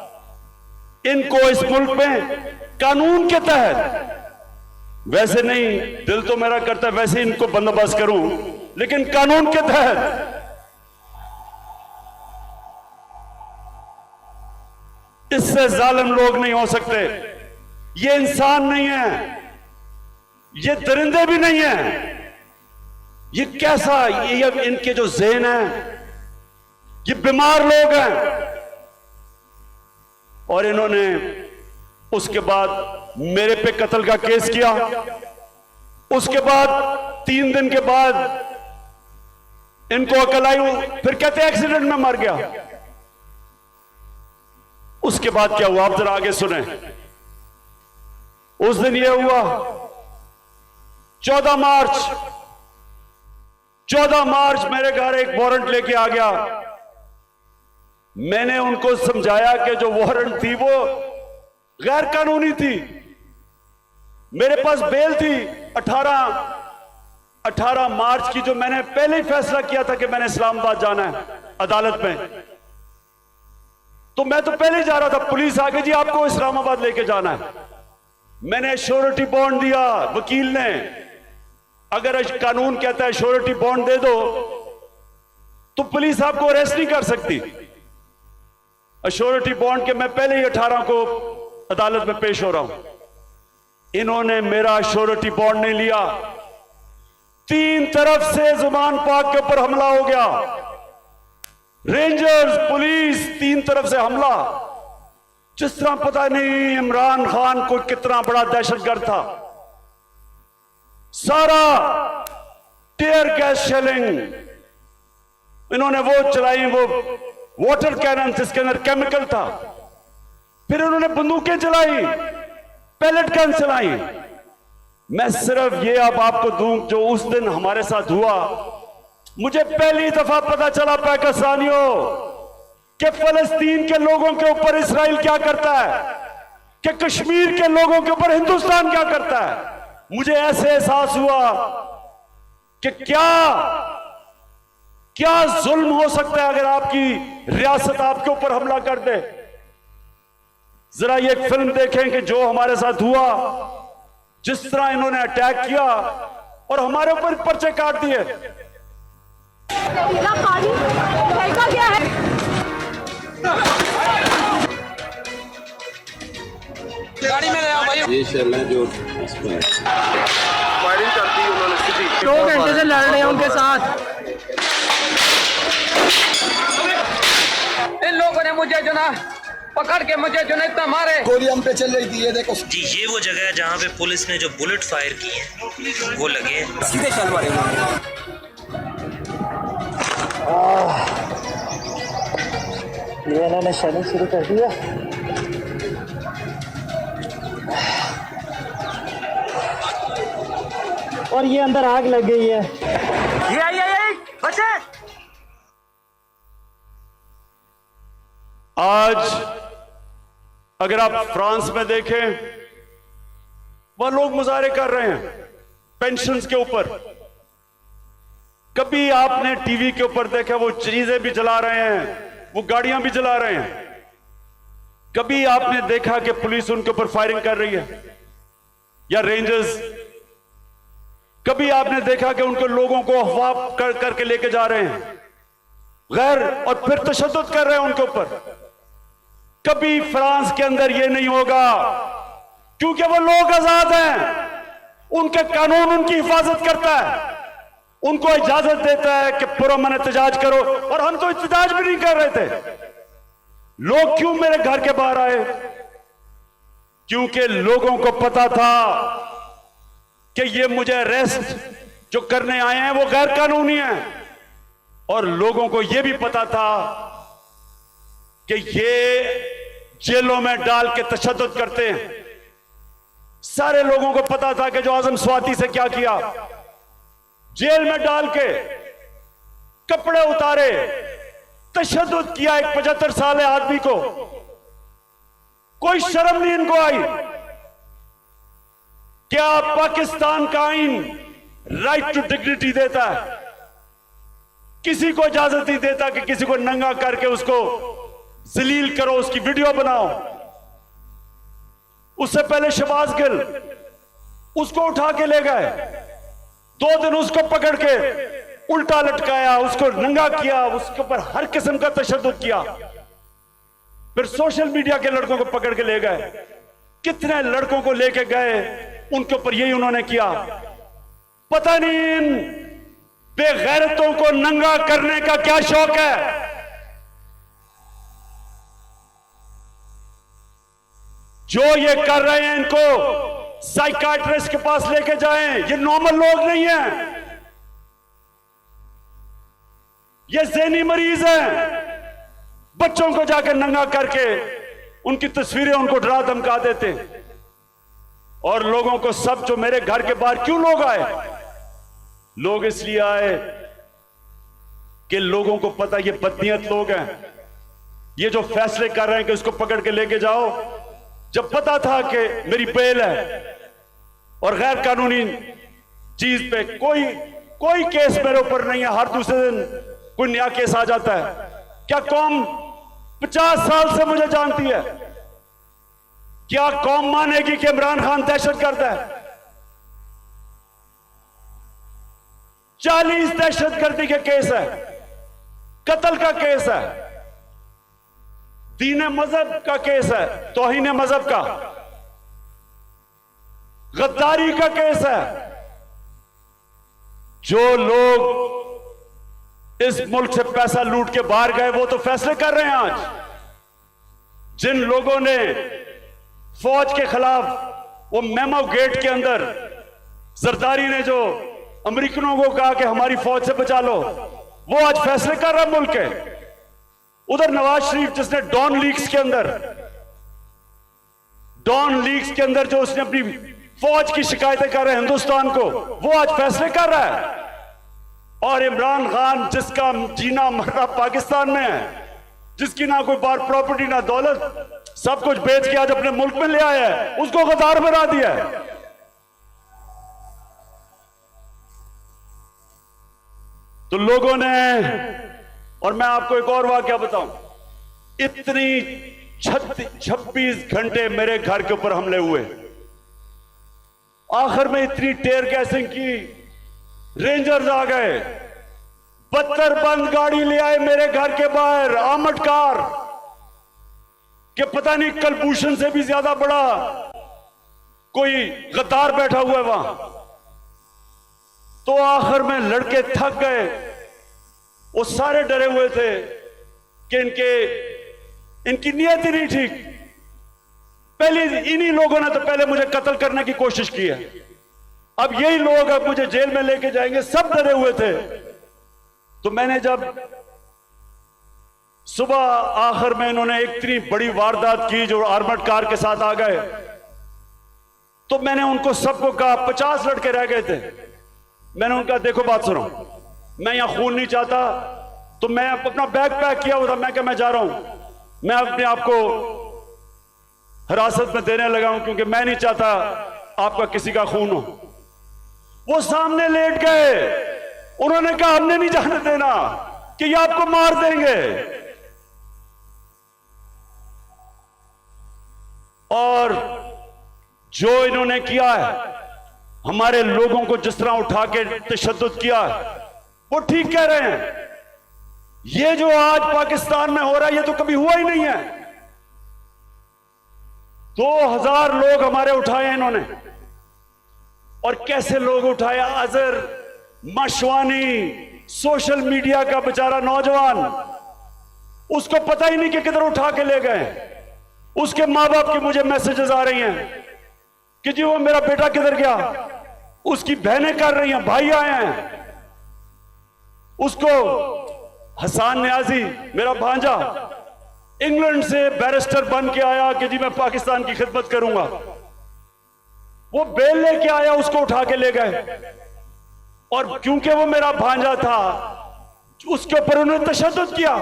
इनको इस मुल्क में कानून के तहत, वैसे नहीं, दिल तो मेरा करता है वैसे इनको बंदोबस्त करूं, लेकिन कानून के तहत इससे जालिम लोग नहीं हो सकते। ये इंसान नहीं है, ये दरिंदे भी नहीं है। ये कैसा, ये इनके जो ज़हन है, ये बीमार लोग हैं। और इन्होंने उसके बाद मेरे पे कत्ल का केस किया। उसके बाद 3 दिन के बाद इनको अकल आई, फिर कहते एक्सीडेंट में मर गया। उसके बाद क्या हुआ, आप जरा आगे सुने। उस दिन यह हुआ 14 मार्च मेरे घर एक वारंट लेके आ गया। मैंने उनको समझाया कि जो वारंट थी वो गैर कानूनी थी। मेरे पास बेल थी 18 मार्च की, जो मैंने पहले ही फैसला किया था कि मैंने इस्लामाबाद जाना है अदालत में। तो मैं तो पहले ही जा रहा था, पुलिस आ गई, जी आपको इस्लामाबाद लेके जाना है। मैंने श्योरिटी बॉन्ड दिया वकील ने। अगर कानून कहता है श्योरिटी बॉन्ड दे दो तो पुलिस आपको अरेस्ट नहीं कर सकती। श्योरिटी बॉन्ड के मैं पहले ही 18 को अदालत में पेश हो रहा हूं। इन्होंने मेरा श्योरिटी बॉन्ड नहीं लिया। 3 तरफ से जुबान पाक के ऊपर हमला हो गया, रेंजर्स, पुलिस, 3 तरफ से हमला। जिस तरह पता नहीं इमरान खान को कितना बड़ा दहशतगर्द था। सारा टीयर गैस शेलिंग इन्होंने वो चलाई, वो वाटर कैनन जिसके अंदर केमिकल था। फिर उन्होंने बंदूकें चलाई, पैलेट गन चलाई। मैं सिर्फ ये अब आपको दूं, जो उस दिन हमारे साथ हुआ, मुझे पहली दफा पता चला पाकिस्तानियों कि फलस्तीन के लोगों के ऊपर इस्राइल क्या करता है, कि कश्मीर के लोगों के ऊपर हिंदुस्तान क्या करता है। मुझे ऐसे एहसास हुआ कि क्या जुल्म हो सकता है अगर आपकी रियासत आपके ऊपर हमला कर दे। जरा ये एक फिल्म देखें कि जो हमारे साथ हुआ, जिस तरह इन्होंने अटैक किया और हमारे ऊपर पर्चे काट दिए। पानी फेंका गया है। गाड़ी में गया भाई। ये शर्मा जो इसमें फायरिंग करती है उन्होंने सीधी। 2 घंटे से लड़ रहे हैं उनके साथ। इन लोगों ने मुझे जो ना पकड़ के मुझे जो ना इतना मारे। गोली हम पे चल रही थी, ये देखो। जी ये वो जगह है जहाँ पे पुलिस ने जो बुलेट फायर की है वो लगे हैं। सीधे चल मारे। ये इन्होंने शेलिंग शुरू कर दिया। और ये अंदर आग लग गई है। ये आई बचे। आज अगर आप फ्रांस में देखें, वह लोग मुजाहरे कर रहे हैं पेंशन्स के ऊपर। कभी आपने टीवी के ऊपर देखा वो चीजें भी जला रहे हैं, वो गाड़ियां भी जला रहे हैं? कभी आपने देखा कि पुलिस उनके ऊपर फायरिंग कर रही है या रेंजर्स? कभी आपने देखा कि उनको लोगों को अफवाह करके लेके जा रहे हैं गैर और फिर तशद्दुद कर रहे हैं उनके ऊपर? कभी फ्रांस के अंदर यह नहीं होगा, क्योंकि वो लोग आजाद हैं, उनके कानून उनकी हिफाजत करता है, उनको इजाजत देता है कि पुरअमन एहतजाज करो। और हम तो एहतजाज भी नहीं कर रहे थे। लोग क्यों मेरे घर के बाहर आए? क्योंकि लोगों को पता था कि ये मुझे अरेस्ट जो करने आए हैं वो गैर कानूनी है, और लोगों को यह भी पता था कि ये जेलों में डाल के तशद्दुद करते हैं। सारे लोगों को पता था कि जो आजम स्वाति से क्या किया, जेल में डाल के कपड़े उतारे, तशद्दुद किया एक 75 साल आदमी को। कोई शर्म नहीं इनको आई। क्या पाकिस्तान का आईन राइट टू डिग्निटी देता है? किसी को इजाजत नहीं देता कि किसी को नंगा करके उसको जलील करो, उसकी वीडियो बनाओ। उससे पहले शहबाज गिल, उसको उठा के ले गए, 2 दिन उसको पकड़ के उल्टा लटकाया, उसको नंगा किया, उसके ऊपर हर किस्म का तशद्दुद किया। फिर सोशल मीडिया के लड़कों को पकड़ के ले गए। कितने लड़कों को लेके गए, उनके ऊपर यही उन्होंने किया। पता नहीं इन बेगैरतों को नंगा करने का क्या शौक है। जो ये कर रहे हैं इनको साइकाट्रिस्ट के पास लेके जाएं। ये नॉर्मल लोग नहीं हैं, ये ज़हनी मरीज हैं। बच्चों को जाकर नंगा करके उनकी तस्वीरें उनको डरा धमका देते हैं। और लोगों को सब जो मेरे घर के बाहर क्यों लोग आए? लोग इसलिए आए कि लोगों को पता ये बदनीयत लोग हैं। ये जो फैसले कर रहे हैं कि उसको पकड़ के लेके जाओ, जब पता था कि मेरी बेल है और गैर कानूनी चीज पे कोई केस मेरे ऊपर नहीं है, हर दूसरे दिन कोई नया केस आ जाता है। क्या कौम 50 साल से मुझे जानती है? क्या कौम मानेगी कि इमरान खान दहशतगर्द है? 40 दहशतगर्दी के केस है, कत्ल का केस है, दीन मजहब का केस है, तौहीन मजहब का, गद्दारी का केस है। जो लोग इस मुल्क से पैसा लूट के बाहर गए वो तो फैसले कर रहे हैं आज। जिन लोगों ने फौज के खिलाफ वो मेमो गेट के अंदर जरदारी ने जो अमेरिकनों को कहा कि हमारी फौज से बचा लो, वो आज फैसले कर रहा मुल्क के। उधर नवाज शरीफ जिसने डॉन लीग्स के अंदर जो उसने अपनी फौज की शिकायतें कर रहे हैं हिंदुस्तान को, वो आज फैसले कर रहा है। और इमरान खान जिसका जीना मरना पाकिस्तान में है, जिसकी ना कोई बार प्रॉपर्टी ना दौलत, सब कुछ बेच के आज अपने मुल्क में ले आया है, उसको गद्दार बना दिया है। तो लोगों ने, और मैं आपको एक और वाकया बताऊं, इतनी 26 घंटे मेरे घर के ऊपर हमले हुए, आखिर में इतनी टेयर गैसिंग की, रेंजर्स आ गए, 72 बंद गाड़ी ले आए मेरे घर के बाहर, आर्मड कार, कि पता नहीं कलभूषण से भी ज्यादा बड़ा कोई गद्दार बैठा हुआ है वहां। तो आखिर में लड़के थक गए, वो सारे डरे हुए थे कि इनकी नीयत ही नहीं ठीक। पहले इन्हीं लोगों ने तो पहले मुझे कत्ल करने की कोशिश की है, अब यही लोग अब मुझे जेल में लेके जाएंगे, सब डरे हुए थे। तो मैंने जब सुबह आखिर में इन्होंने एक इतनी बड़ी वारदात की जो आर्मड कार के साथ आ गए, तो मैंने उनको सबको कहा, 50 लड़के रह गए थे, मैंने उनका देखो बात सुनो, मैं यहां खून नहीं चाहता, तो मैं अपना बैग पैक किया हुआ था, मैं क्या मैं जा रहा हूं, मैं अपने आप को हिरासत में देने लगा हूं क्योंकि मैं नहीं चाहता आपका किसी का खून हो। वो सामने लेट गए, उन्होंने कहा हमने नहीं जाने देना कि ये आपको मार देंगे। और जो इन्होंने किया है, हमारे लोगों को जिस तरह उठा के तशद्दुद किया, वो ठीक कह रहे हैं। ये जो आज पाकिस्तान में हो रहा है, ये तो कभी हुआ ही नहीं है। 2000 लोग हमारे उठाए इन्होंने। और कैसे लोग उठाए? अजहर मशवानी, सोशल मीडिया का बेचारा नौजवान, उसको पता ही नहीं कि किधर उठा के ले गए। उसके मां बाप के मुझे मैसेजेस आ रही हैं कि जी वो मेरा बेटा किधर गया। उसकी बहनें कर रही हैं, भाई आए हैं। उसको हसन न्याजी, मेरा भांजा, इंग्लैंड से बैरिस्टर बन के आया कि जी मैं पाकिस्तान की खिदमत करूंगा। वो बेल लेके आया, उसको उठा के ले गए। और क्योंकि वो मेरा भांजा था, उसके ऊपर उन्होंने तशद्दुद किया।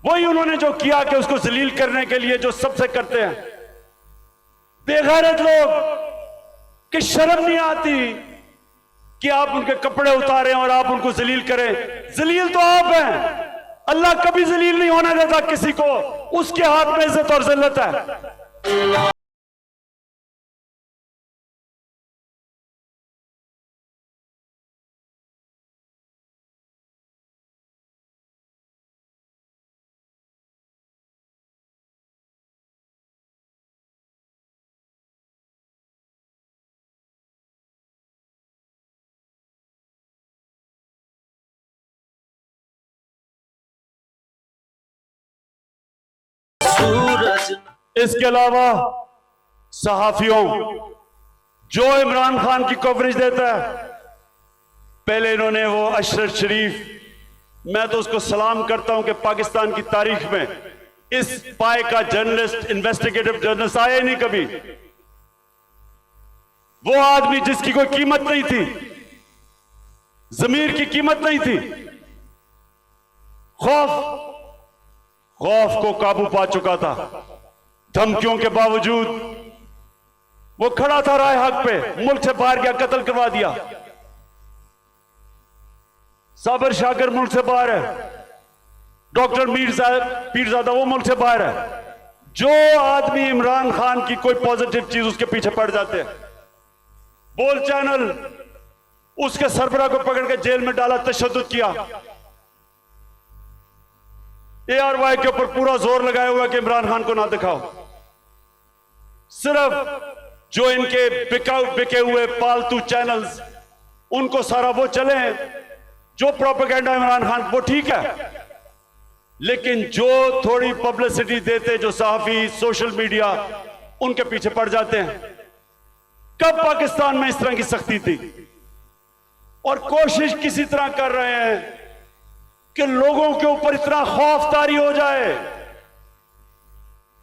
वही उन्होंने जो किया कि उसको जलील करने के लिए जो सबसे करते हैं बेगैरत लोग, कि शर्म नहीं आती कि आप उनके कपड़े उतारें और आप उनको जलील करें। जलील तो आप हैं। अल्लाह कभी जलील नहीं होने देता किसी को, उसके हाथ में इज्जत और जिल्लत है। इसके अलावा सहाफियों, जो इमरान खान की कवरेज देता है, पहले इन्होंने वो अशरफ शरीफ, मैं तो उसको सलाम करता हूं कि पाकिस्तान की तारीख में इस पाए का जर्नलिस्ट, इन्वेस्टिगेटिव जर्नलिस्ट आया ही नहीं कभी। वो आदमी जिसकी कोई कीमत नहीं थी, जमीर की कीमत नहीं थी, खौफ को काबू पा चुका था। धमकियों के बावजूद वो खड़ा था राह हक पे, मुल्क से बाहर गया, कत्ल करवा दिया। साबर शाकर मुल्क से बाहर है, डॉक्टर पीरजादा वो मुल्क से बाहर है। जो आदमी इमरान खान की कोई पॉजिटिव चीज उसके पीछे पड़ जाते हैं। बोल चैनल, उसके सरबराह को पकड़ के जेल में डाला, तशद्दुद किया। ARY के ऊपर पूरा जोर लगाया हुआ कि इमरान खान को ना दिखाओ। सिर्फ जो इनके बिके हुए पालतू चैनल्स, उनको सारा वो चले, जो प्रोपेगेंडा इमरान खान, वो ठीक है। लेकिन जो थोड़ी पब्लिसिटी देते, जो सहाफी, सोशल मीडिया, उनके पीछे पड़ जाते हैं। कब पाकिस्तान में इस तरह की सख्ती थी? और कोशिश किसी तरह कर रहे हैं कि लोगों के ऊपर इतना खौफ तारी हो जाए,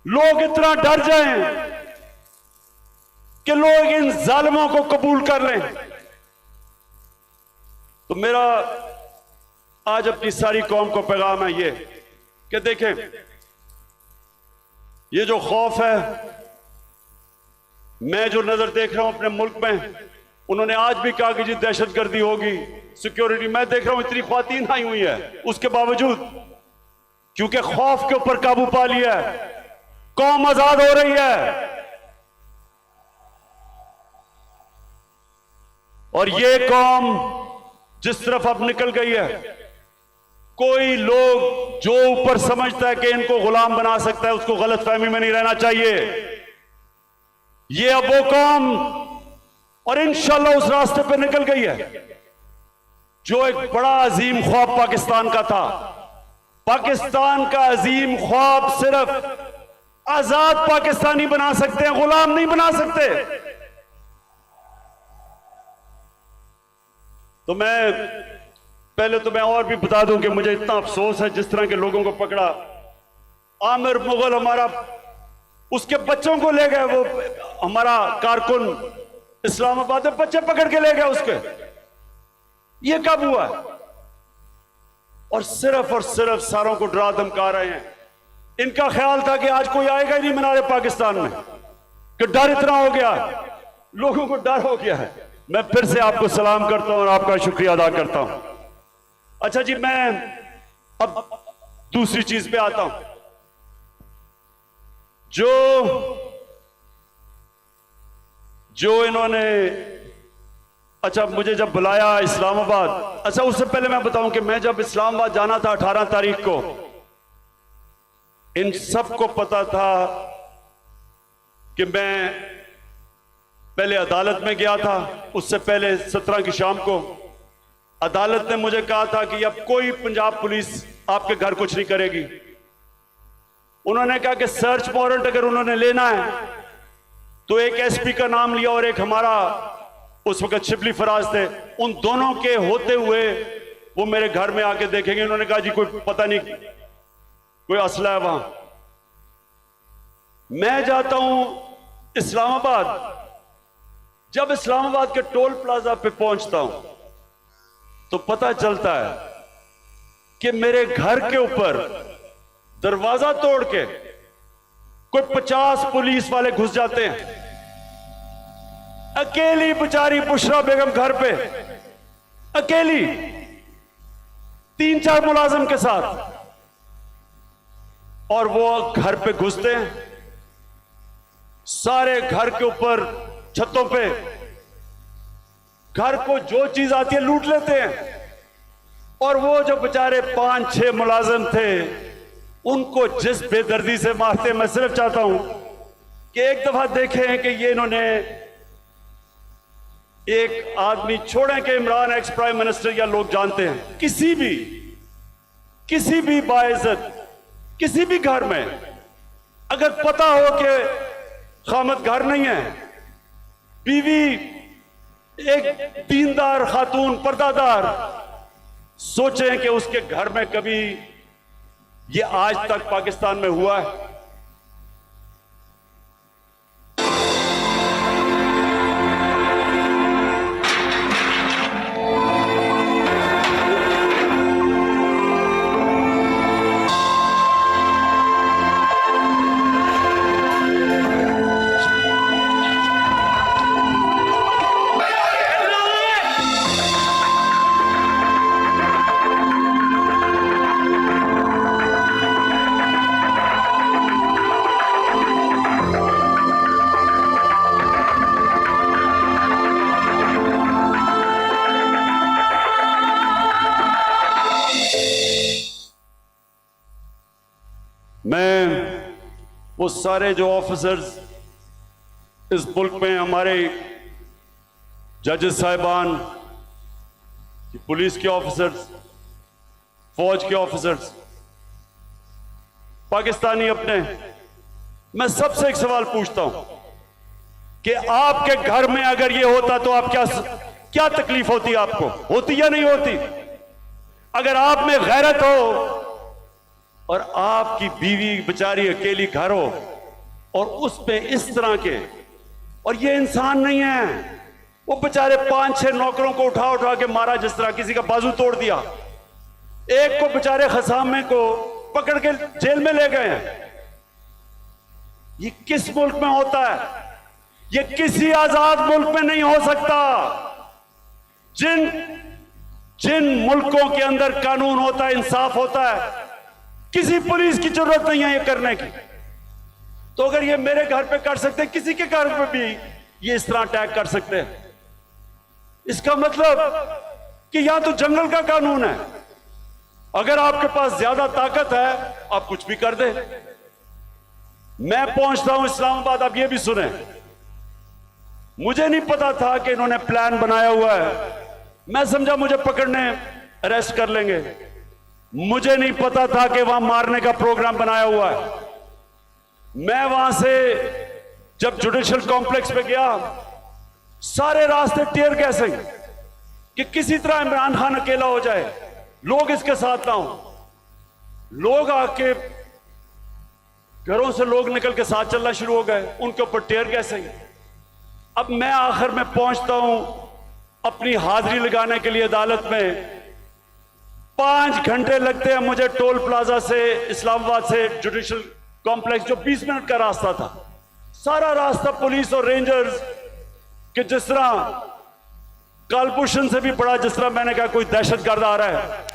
लोग इतना डर जाएं कि लोग इन जालिमों को कबूल कर लें। तो मेरा आज अपनी सारी कौम को पैगाम है ये कि देखें, ये जो खौफ है, मैं जो नजर देख रहा हूं अपने मुल्क में, उन्होंने आज भी कहा कि जी दहशतगर्दी होगी, सिक्योरिटी, मैं देख रहा हूं इतनी ख्वातीन आई हुई है, उसके बावजूद क्योंकि खौफ के ऊपर काबू पा लिया है, कौम आजाद हो रही है। और ये कौम जिस तरफ अब निकल गई है, कोई लोग जो ऊपर समझता है कि इनको गुलाम बना सकता है, उसको गलतफहमी में नहीं रहना चाहिए। ये अब वो कौम, और इंशाल्लाह उस रास्ते पे निकल गई है जो एक बड़ा अजीम ख्वाब पाकिस्तान का था। पाकिस्तान का अजीम ख्वाब सिर्फ आजाद पाकिस्तानी बना सकते हैं, गुलाम नहीं बना सकते। तो मैं और भी बता दूं कि मुझे इतना अफसोस है जिस तरह के लोगों को पकड़ा। आमिर मुगल हमारा, उसके बच्चों को ले गए, वो हमारा कारकुन इस्लामाबाद में बच्चे पकड़ के ले गए उसके। ये कब हुआ? और सिर्फ सारों को डरा धमका रहे हैं। इनका ख्याल था कि आज कोई आएगा ही नहीं मीनारे पाकिस्तान में, कि डर इतना हो गया, लोगों को डर हो गया है। मैं फिर से आपको सलाम करता हूं और आपका शुक्रिया अदा करता हूं। अच्छा जी, मैं अब दूसरी चीज पे आता हूं। जो इन्होंने, अच्छा मुझे जब बुलाया इस्लामाबाद, अच्छा उससे पहले मैं बताऊं कि मैं जब इस्लामाबाद जाना था 18 तारीख को, इन सबको पता था कि मैं पहले अदालत में गया था। उससे पहले 17 की शाम को अदालत ने मुझे कहा था कि अब कोई पंजाब पुलिस आपके घर कुछ नहीं करेगी। उन्होंने कहा कि सर्च वारंट अगर उन्होंने लेना है तो एक एसपी का नाम लिया और एक हमारा उस वक्त शिबली फराज थे, उन दोनों के होते हुए वो मेरे घर में आके देखेंगे। उन्होंने कहा जी कोई पता नहीं, कोई असला है वहां। मैं जाता हूं इस्लामाबाद। जब इस्लामाबाद के टोल प्लाजा पे पहुंचता हूं तो पता चलता है कि मेरे घर के ऊपर दरवाजा तोड़ के कोई 50 पुलिस वाले घुस जाते हैं। अकेली बेचारी बुशरा बेगम घर पे, अकेली 3-4 मुलाजिम के साथ, और वो घर पे घुसते हैं, सारे घर के ऊपर छतों पे घर को जो चीज आती है लूट लेते हैं। और वो जो बेचारे 5-6 मुलाजिम थे उनको जिस बेदर्दी से मारते, मैं सिर्फ चाहता हूं कि एक दफा देखें कि ये इन्होंने एक आदमी छोड़ें कि इमरान एक्स प्राइम मिनिस्टर या लोग जानते हैं, किसी भी बाइज्जत किसी भी घर में अगर पता हो कि खामद घर नहीं है, बीवी एक दीनदार खातून पर्दादार, सोचें कि उसके घर में कभी ये आज तक पाकिस्तान में हुआ है? मैं वो सारे जो ऑफिसर्स इस मुल्क में, हमारे जजेस साहिबान, पुलिस के ऑफिसर्स, फौज के ऑफिसर्स, पाकिस्तानी अपने, मैं सबसे एक सवाल पूछता हूं कि आपके घर में अगर ये होता तो आप क्या तकलीफ होती? आपको होती या नहीं होती? अगर आप में गैरत हो और आपकी बीवी बेचारी अकेली घर हो और उस पे इस तरह के, और ये इंसान नहीं है, वो बेचारे 5-6 नौकरों को उठा उठा के मारा, जिस तरह किसी का बाजू तोड़ दिया, एक को बेचारे खसामे को पकड़ के जेल में ले गए हैं। ये किस मुल्क में होता है? ये किसी आजाद मुल्क में नहीं हो सकता। जिन मुल्कों के अंदर कानून होता है, इंसाफ होता है, किसी पुलिस की जरूरत नहीं है ये करने की। तो अगर ये मेरे घर पे कर सकते हैं, किसी के घर पे भी ये इस तरह अटैक कर सकते हैं। इसका मतलब कि यहां तो जंगल का कानून है, अगर आपके पास ज्यादा ताकत है आप कुछ भी कर दे। मैं पहुंचता हूं इस्लामाबाद, आप ये भी सुने, मुझे नहीं पता था कि इन्होंने प्लान बनाया हुआ है। मैं समझा मुझे पकड़ने अरेस्ट कर लेंगे, मुझे नहीं पता था कि वहां मारने का प्रोग्राम बनाया हुआ है। मैं वहां से जब जुडिशल कॉम्प्लेक्स पे गया, सारे रास्ते टीयर गैसिंग कि किसी तरह इमरान खान अकेला हो जाए, लोग इसके साथ ना हो। लोग आके घरों से लोग निकल के साथ चलना शुरू हो गए, उनके ऊपर टीयर गैसिंग। अब मैं आखिर में पहुंचता हूं अपनी हाजिरी लगाने के लिए अदालत में। 5 घंटे लगते हैं मुझे टोल प्लाजा से, इस्लामाबाद से जुडिशल कॉम्प्लेक्स, जो 20 मिनट का रास्ता था। सारा रास्ता पुलिस और रेंजर्स के जिस तरह कालभूषण से भी बड़ा, जिस तरह मैंने कहा कोई दहशतगर्द आ रहा है,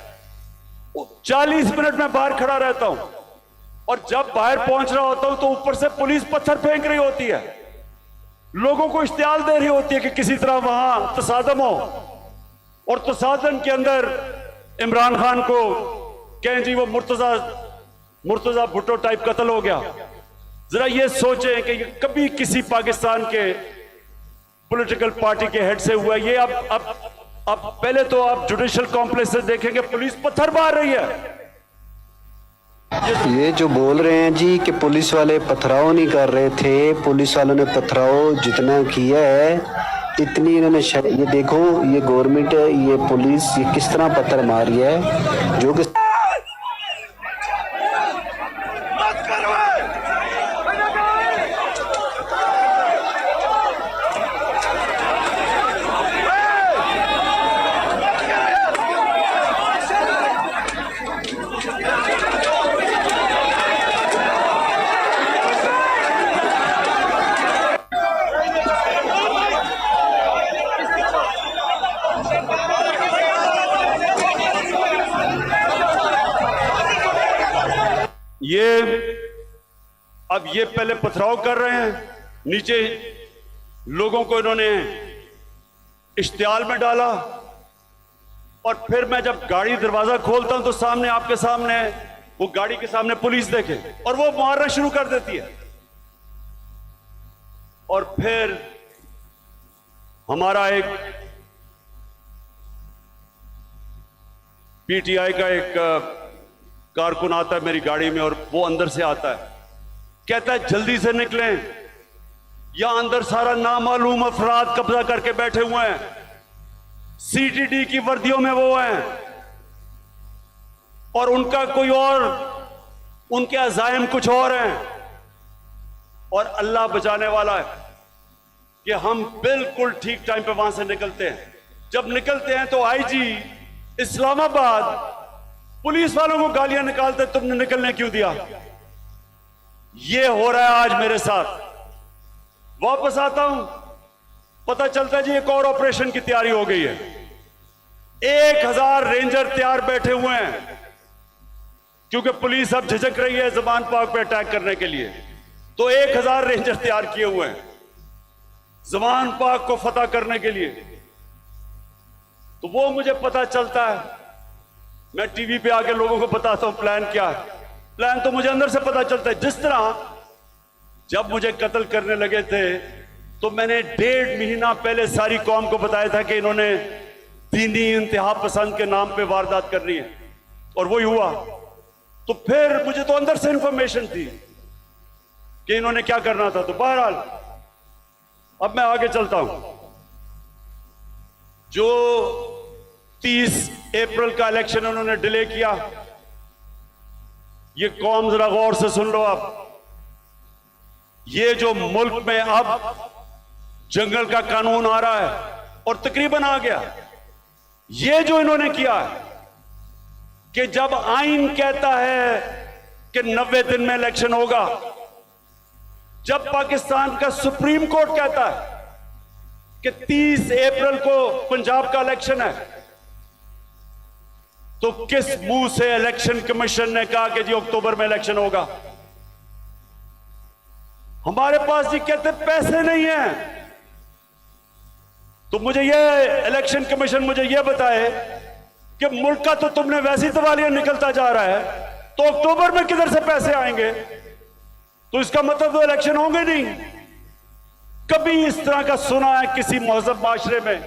40 मिनट में बाहर खड़ा रहता हूं और जब बाहर पहुंच रहा होता हूं तो ऊपर से पुलिस पत्थर फेंक रही होती है, लोगों को इश्तियाल दे रही होती है कि किसी तरह वहां तसादम हो, और तसादम के अंदर इमरान खान को कहें जी वो मुर्तजा भुट्टो टाइप कत्ल हो गया। जरा ये सोचें कि कभी किसी पाकिस्तान के पॉलिटिकल पार्टी के हेड से हुआ ये। अब पहले तो आप जुडिशियल कॉम्प्लेक्स से देखेंगे पुलिस पत्थर मार रही है। ये जो बोल रहे हैं जी कि पुलिस वाले पथराव नहीं कर रहे थे, पुलिस वालों ने पथराव जितना किया है इतनी इन्होंने ये देखो, ये गवर्नमेंट, ये पुलिस, ये किस तरह पत्थर मारी है, जो कि अब ये पहले पथराव कर रहे हैं, नीचे लोगों को इन्होंने इश्तियाल में डाला, और फिर मैं जब गाड़ी दरवाजा खोलता हूं तो सामने आपके सामने वो गाड़ी के सामने पुलिस देखे और वो मारना शुरू कर देती है। और फिर हमारा एक पीटीआई का एक कारकुन आता है मेरी गाड़ी में और वो अंदर से आता है, कहता है जल्दी से निकलें, यहां अंदर सारा नामालूम अफराद कब्जा करके बैठे हुए हैं, सीटीडी की वर्दियों में वो हैं और उनका कोई और, उनके अजायम कुछ और हैं, और अल्लाह बचाने वाला है कि हम बिल्कुल ठीक टाइम पे वहां से निकलते हैं। जब निकलते हैं तो आईजी इस्लामाबाद पुलिस वालों को गालियां निकालते, तुमने निकलने क्यों दिया। ये हो रहा है आज मेरे साथ। वापस आता हूं, पता चलता है जी एक और ऑपरेशन की तैयारी हो गई है। 1000 रेंजर तैयार बैठे हुए हैं, क्योंकि पुलिस अब झिझक रही है ज़बान पाक पे अटैक करने के लिए, तो 1000 रेंजर तैयार किए हुए हैं ज़बान पाक को फतह करने के लिए। तो वो मुझे पता चलता है, मैं टीवी पे आके लोगों को बताता हूं प्लान क्या है। प्लान तो मुझे अंदर से पता चलता है। जिस तरह जब मुझे कत्ल करने लगे थे तो मैंने 1.5 महीना पहले सारी कौम को बताया था कि इन्होंने दीनी इंतहा पसंद के नाम पे वारदात करनी है, और वही हुआ। तो फिर मुझे तो अंदर से इंफॉर्मेशन थी कि इन्होंने क्या करना था। तो बहरहाल अब मैं आगे चलता हूं। जो 30 अप्रैल का इलेक्शन उन्होंने डिले किया, ये कौम जरा गौर से सुन लो। आप ये जो मुल्क में अब जंगल का कानून आ रहा है और तकरीबन आ गया, ये जो इन्होंने किया है कि जब आइन कहता है कि 90 दिन में इलेक्शन होगा, जब पाकिस्तान का सुप्रीम कोर्ट कहता है कि 30 अप्रैल को पंजाब का इलेक्शन है, तो किस मुंह से इलेक्शन कमीशन ने कहा कि जी अक्टूबर में इलेक्शन होगा। हमारे पास जी कहते पैसे नहीं है। तो मुझे ये इलेक्शन कमीशन मुझे ये बताए कि मुल्क का तो तुमने वैसी तवालियां निकलता जा रहा है, तो अक्टूबर में किधर से पैसे आएंगे। तो इसका मतलब तो इलेक्शन होंगे नहीं। कभी इस तरह का सुना है किसी महज़ब माशरे में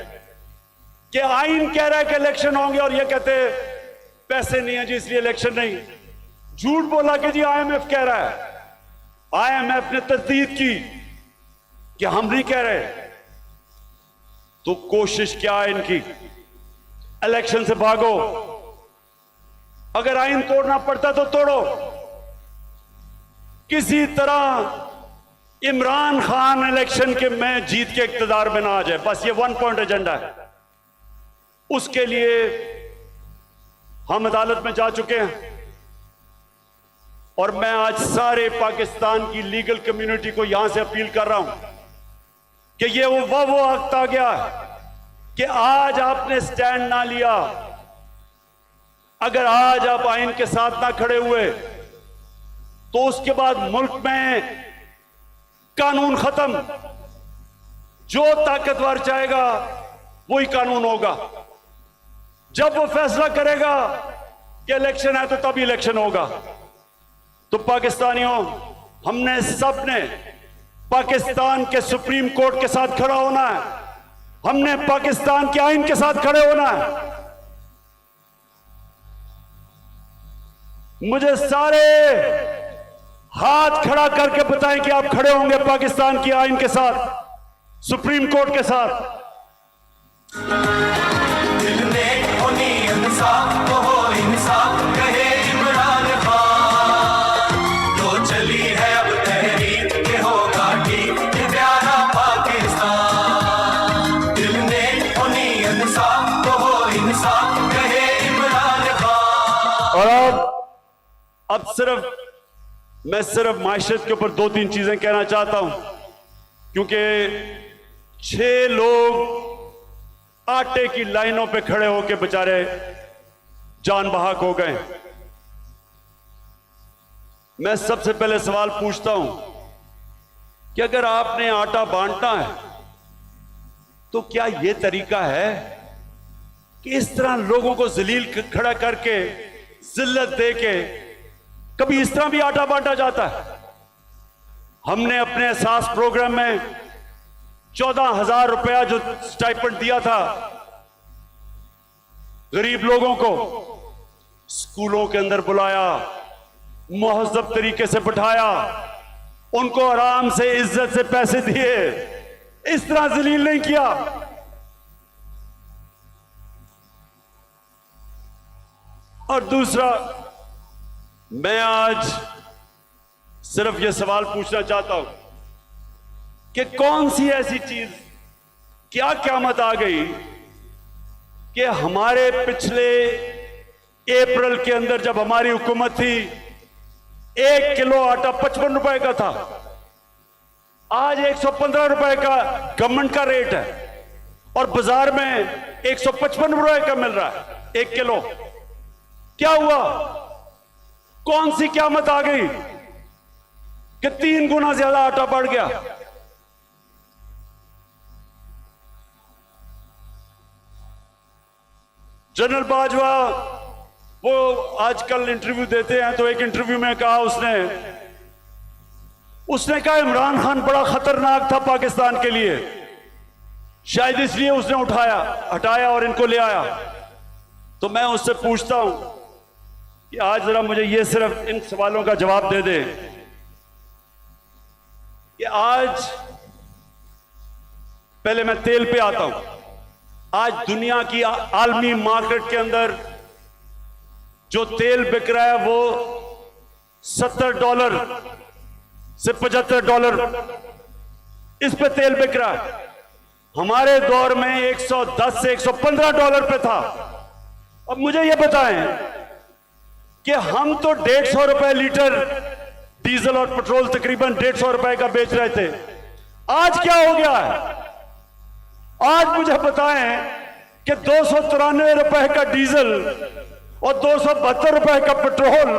कि आइन कह रहा है कि इलेक्शन होंगे और ये कहते पैसे नहीं है जी इसलिए इलेक्शन नहीं। झूठ बोला कि जी IMF कह रहा है। IMF ने तस्दीक की कि हम नहीं कह रहे। तो कोशिश क्या है इनकी, इलेक्शन से भागो। अगर आइन तोड़ना पड़ता तो तोड़ो, किसी तरह इमरान खान इलेक्शन के में जीत के इक्तदार में ना आ जाए, बस ये 1 पॉइंट एजेंडा है। उसके लिए हम अदालत में जा चुके हैं और मैं आज सारे पाकिस्तान की लीगल कम्युनिटी को यहां से अपील कर रहा हूं कि ये वो वक्त आ गया है कि आज आपने स्टैंड ना लिया, अगर आज आप आइन के साथ ना खड़े हुए तो उसके बाद मुल्क में कानून खत्म। जो ताकतवर चाहेगा वही कानून होगा। जब वो फैसला करेगा कि इलेक्शन है तो तब इलेक्शन होगा। तो पाकिस्तानियों, हमने सबने पाकिस्तान के सुप्रीम कोर्ट के साथ खड़ा होना है, हमने पाकिस्तान के आइन के साथ खड़े होना है। मुझे सारे हाथ खड़ा करके बताएं कि आप खड़े होंगे पाकिस्तान की आइन के साथ, सुप्रीम कोर्ट के साथ। दिल में होनी इंसाफ तो हो इंसाफ कहे इमरान खान। तो चली है अब तहरीक के होगा ठीक ये प्यारा पाकिस्तान। दिल में होनी इंसाफ तो हो इंसाफ कहे इमरान खान। और अब मैं सिर्फ माइशत के ऊपर 2-3 चीजें कहना चाहता हूं, क्योंकि 6 लोग आटे की लाइनों पे खड़े होकर बेचारे जान बहाक हो गए। मैं सबसे पहले सवाल पूछता हूं कि अगर आपने आटा बांटना है तो क्या यह तरीका है कि इस तरह लोगों को जलील खड़ा करके जिल्लत दे के कभी इस तरह भी आटा बांटा जाता है? हमने अपने एहसास प्रोग्राम में 14,000 रुपया जो स्टाइपेंड दिया था गरीब लोगों को, स्कूलों के अंदर बुलाया, मुहज़्ज़ब तरीके से बिठाया, उनको आराम से इज्जत से पैसे दिए, इस तरह जलील नहीं किया। और दूसरा, मैं आज सिर्फ यह सवाल पूछना चाहता हूं कि कौन सी ऐसी चीज, क्या क़यामत आ गई कि हमारे पिछले अप्रैल के अंदर जब हमारी हुकूमत थी 1 किलो आटा 55 रुपए का था, आज 115 रुपए का गवर्नमेंट का रेट है और बाजार में 155 रुपए का मिल रहा है 1 किलो। क्या हुआ? कौन सी क़यामत आ गई कि 3 गुना ज्यादा आटा बढ़ गया? जनरल बाजवा वो आजकल इंटरव्यू देते हैं, तो एक इंटरव्यू में कहा उसने कहा इमरान खान बड़ा खतरनाक था पाकिस्तान के लिए, शायद इसलिए उसने हटाया और इनको ले आया। तो मैं उससे पूछता हूं कि आज जरा मुझे ये सिर्फ इन सवालों का जवाब दे दे कि आज, पहले मैं तेल पे आता हूं, आज दुनिया की आलमी मार्केट के अंदर जो तेल बिक रहा है वो $70 से $75 इस पे तेल बिक रहा है। हमारे दौर में $110 से $115 पे था। अब मुझे ये बताएं कि हम तो 150 रुपए लीटर डीजल और पेट्रोल तकरीबन 150 रुपए का बेच रहे थे, आज क्या हो गया है? आज मुझे बताएं कि 293 रुपए का डीजल और 272 रुपए का पेट्रोल,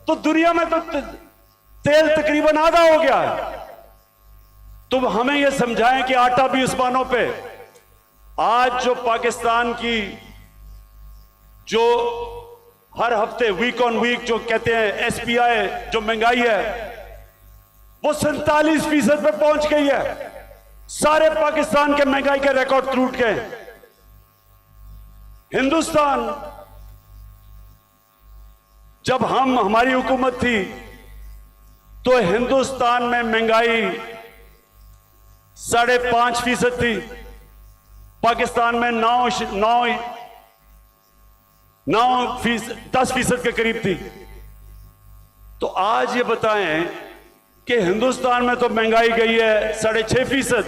तो दुनिया में तो तेल तकरीबन आधा हो गया है। तुम हमें यह समझाएं कि आटा भी उस्मानों पे। आज जो पाकिस्तान की जो हर हफ्ते वीक ऑन वीक जो कहते हैं SPI जो महंगाई है वो 47% पे पहुंच गई है। सारे पाकिस्तान के महंगाई के रिकॉर्ड टूट गए। हिंदुस्तान, जब हमारी हुकूमत थी तो हिंदुस्तान में महंगाई 5.5% थी, पाकिस्तान में 10% के करीब थी। तो आज ये बताएं कि हिंदुस्तान में तो महंगाई गई है 6.5%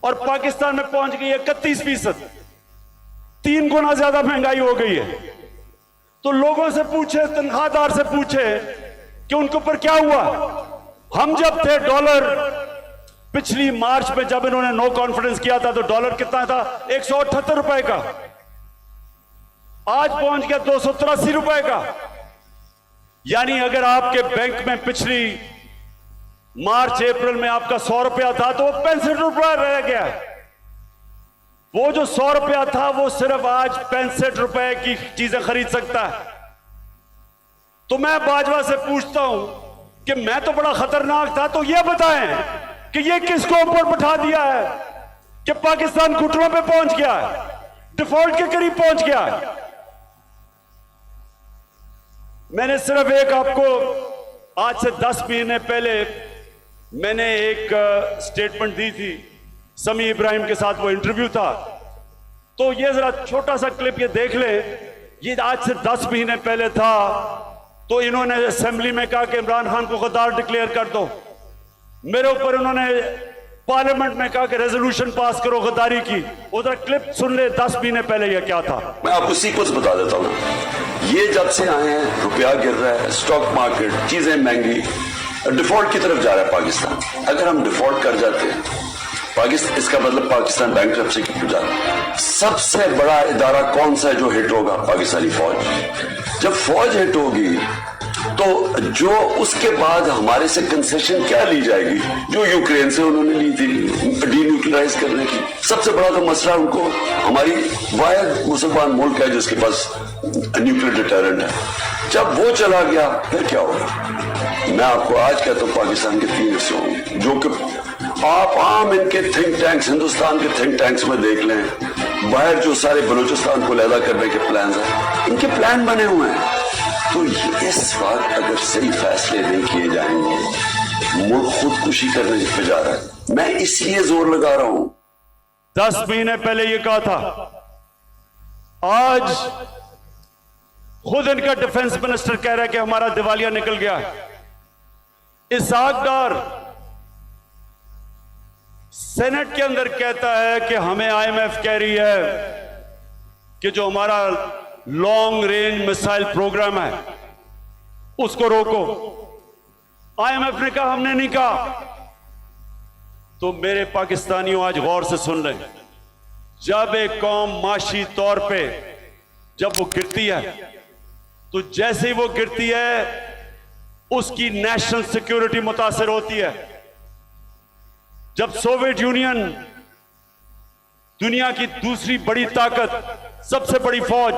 और पाकिस्तान में पहुंच गई है 31%। 3 गुना ज्यादा महंगाई हो गई है। तो लोगों से पूछे, तनख्वाहदार से पूछे कि उनके ऊपर क्या हुआ। हम जब थे डॉलर पिछली मार्च में जब इन्होंने नो कॉन्फिडेंस किया था तो डॉलर कितना था? 178 रुपए का। आज पहुंच गया 283 रुपए का। यानी अगर आपके बैंक में पिछली मार्च अप्रैल में आपका 100 रुपया था तो वो 65 रुपया रह गया। वो जो 100 रुपया था वो सिर्फ आज 65 रुपए की चीजें खरीद सकता है। तो मैं बाजवा से पूछता हूं कि मैं तो बड़ा खतरनाक था, तो ये बताएं कि ये किसको ऊपर बैठा दिया है कि पाकिस्तान घुटनों पे पहुंच गया है, डिफॉल्ट के करीब पहुंच गया है। मैंने सिर्फ एक आपको आज से 10 महीने पहले मैंने एक स्टेटमेंट दी थी, समी इब्राहिम के साथ वो इंटरव्यू था, तो ये जरा छोटा सा क्लिप ये देख लें। ये आज से 10 महीने पहले था, तो इन्होंने असेंबली में कहा कि इमरान खान को गद्दार डिक्लेयर कर दो। मेरे ऊपर उन्होंने पार्लियामेंट में कहा कि रेजोल्यूशन पास करो गद्दारी की। उधर क्लिप सुन ले 10 महीने पहले ये क्या था। मैं आपको सीक्वेंस बता देता हूं। ये जब से आए हैं रुपया गिर रहा है, स्टॉक मार्केट, चीजें महंगी, डिफॉल्ट की तरफ जा रहा है पाकिस्तान। अगर हम डिफॉल्ट कर जाते हैं पाकिस्तान, इसका मतलब पाकिस्तान बैंकरप्सी की जा रहा है। सबसे बड़ा इदारा कौन सा है जो हिट होगा? पाकिस्तानी फौज। जब फौज हिट होगी तो जो उसके बाद हमारे से कंसेशन क्या ली जाएगी जो यूक्रेन से उन्होंने ली थी डीन्यूक्लियराइज करने की। सबसे बड़ा तो मसला उनको, हमारी वायद मुसलमान मुल्क है जिसके पास न्यूक्लियर डिटरेंट है। जब वो चला गया फिर क्या होगा? मैं आपको आज कहता हूं पाकिस्तान के 3 हिस्से होंगे, जो कि आप आम इनके थिंक टैंक्स, हिंदुस्तान के थिंक टैंक्स में देख लें, बाहर जो सारे बलूचिस्तान को लैदा करने के प्लान है, इनके प्लान बने हुए हैं। तो इस वक्त अगर सही फैसले नहीं किए जाएंगे मुल्क खुदकुशी करने पे जा रहा है। मैं इसलिए जोर लगा रहा हूं। 10 महीने पहले ये कहा था, आज खुद इनका डिफेंस मिनिस्टर कह रहा है कि हमारा दिवालिया निकल गया है। इसहाक डार सेनेट के अंदर कहता है कि हमें आईएमएफ कह रही है कि जो हमारा लॉन्ग रेंज मिसाइल प्रोग्राम है उसको रोको। आईएमएफ ने कहा, हमने नहीं कहा। तो मेरे पाकिस्तानियों आज गौर से सुन लें, जब एक कौम माशी तौर पे जब वो गिरती है तो जैसे ही वो गिरती है उसकी नेशनल सिक्योरिटी मुतासिर होती है। जब सोवियत यूनियन दुनिया की दूसरी बड़ी ताकत, सबसे बड़ी फौज,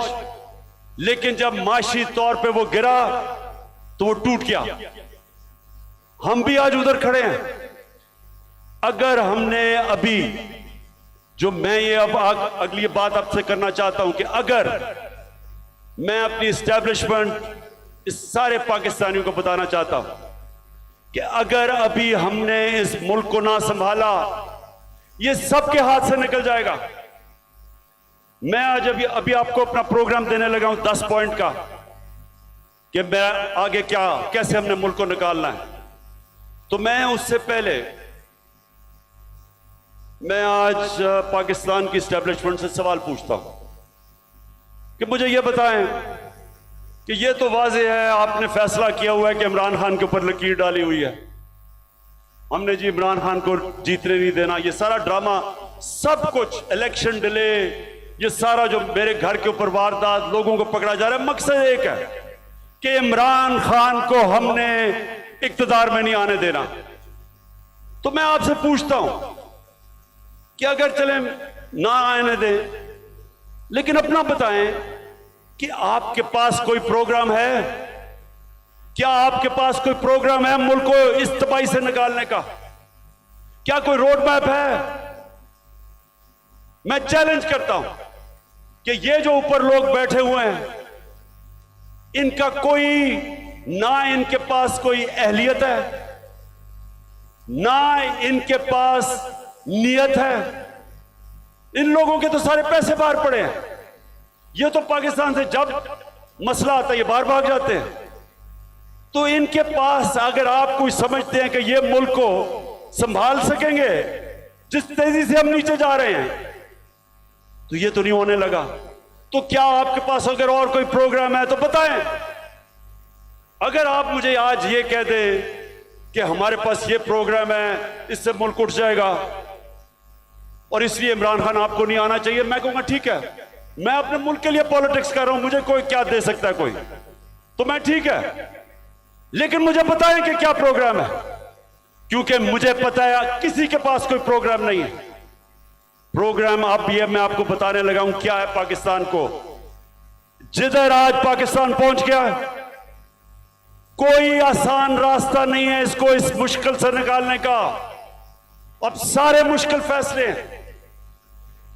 लेकिन जब माशी तौर पे वो गिरा तो वो टूट गया। हम भी आज उधर खड़े हैं। अगर हमने अभी जो मैं ये अब अगली बात आपसे करना चाहता हूं कि अगर मैं अपनी एस्टैब्लिशमेंट इस सारे पाकिस्तानियों को बताना चाहता हूं कि अगर अभी हमने इस मुल्क को ना संभाला ये सबके हाथ से निकल जाएगा। मैं आज अभी आपको अपना प्रोग्राम देने लगा हूं 10 पॉइंट का कि मैं आगे कैसे हमने मुल्क को निकालना है। तो मैं उससे पहले मैं आज पाकिस्तान की एस्टैब्लिशमेंट से सवाल पूछता हूं कि मुझे यह बताएं कि यह तो वाज़ेह है आपने फैसला किया हुआ है कि इमरान खान के ऊपर लकीर डाली हुई है, हमने जी इमरान खान को जीतने नहीं देना। ये सारा ड्रामा, सब कुछ, इलेक्शन डिले, ये सारा जो मेरे घर के ऊपर वारदात, लोगों को पकड़ा जा रहा है, मकसद एक है कि इमरान खान को हमने इक्तदार में नहीं आने देना। तो मैं आपसे पूछता हूं कि अगर चले ना आने दें, लेकिन अपना बताएं कि आपके पास कोई प्रोग्राम है? क्या आपके पास कोई प्रोग्राम है मुल्क को इस तबाही से निकालने का? क्या कोई रोड मैप है? मैं चैलेंज करता हूं कि ये जो ऊपर लोग बैठे हुए हैं, इनका कोई, ना इनके पास कोई अहलियत है, ना इनके पास नियत है। इन लोगों के तो सारे पैसे बाहर पड़े हैं। ये तो पाकिस्तान से जब मसला आता है ये बाहर भाग जाते हैं। तो इनके पास, अगर आप कोई समझते हैं कि ये मुल्क को संभाल सकेंगे जिस तेजी से हम नीचे जा रहे हैं, तो ये तो नहीं होने लगा। तो क्या आपके पास अगर और कोई प्रोग्राम है तो बताएं। अगर आप मुझे आज ये कह दें कि हमारे पास ये प्रोग्राम है, इससे मुल्क उठ जाएगा और इसलिए इमरान खान आपको नहीं आना चाहिए, मैं कहूंगा ठीक है, मैं अपने मुल्क के लिए पॉलिटिक्स कर रहा हूं, मुझे कोई क्या दे सकता है कोई, तो मैं ठीक है, लेकिन मुझे बताएं कि क्या प्रोग्राम है, क्योंकि मुझे पता है किसी के पास कोई प्रोग्राम नहीं है। प्रोग्राम अब ये मैं आपको बताने लगा हूं क्या है पाकिस्तान को। जिधर आज पाकिस्तान पहुंच गया है, कोई आसान रास्ता नहीं है इसको इस मुश्किल से निकालने का। अब सारे मुश्किल फैसले हैं,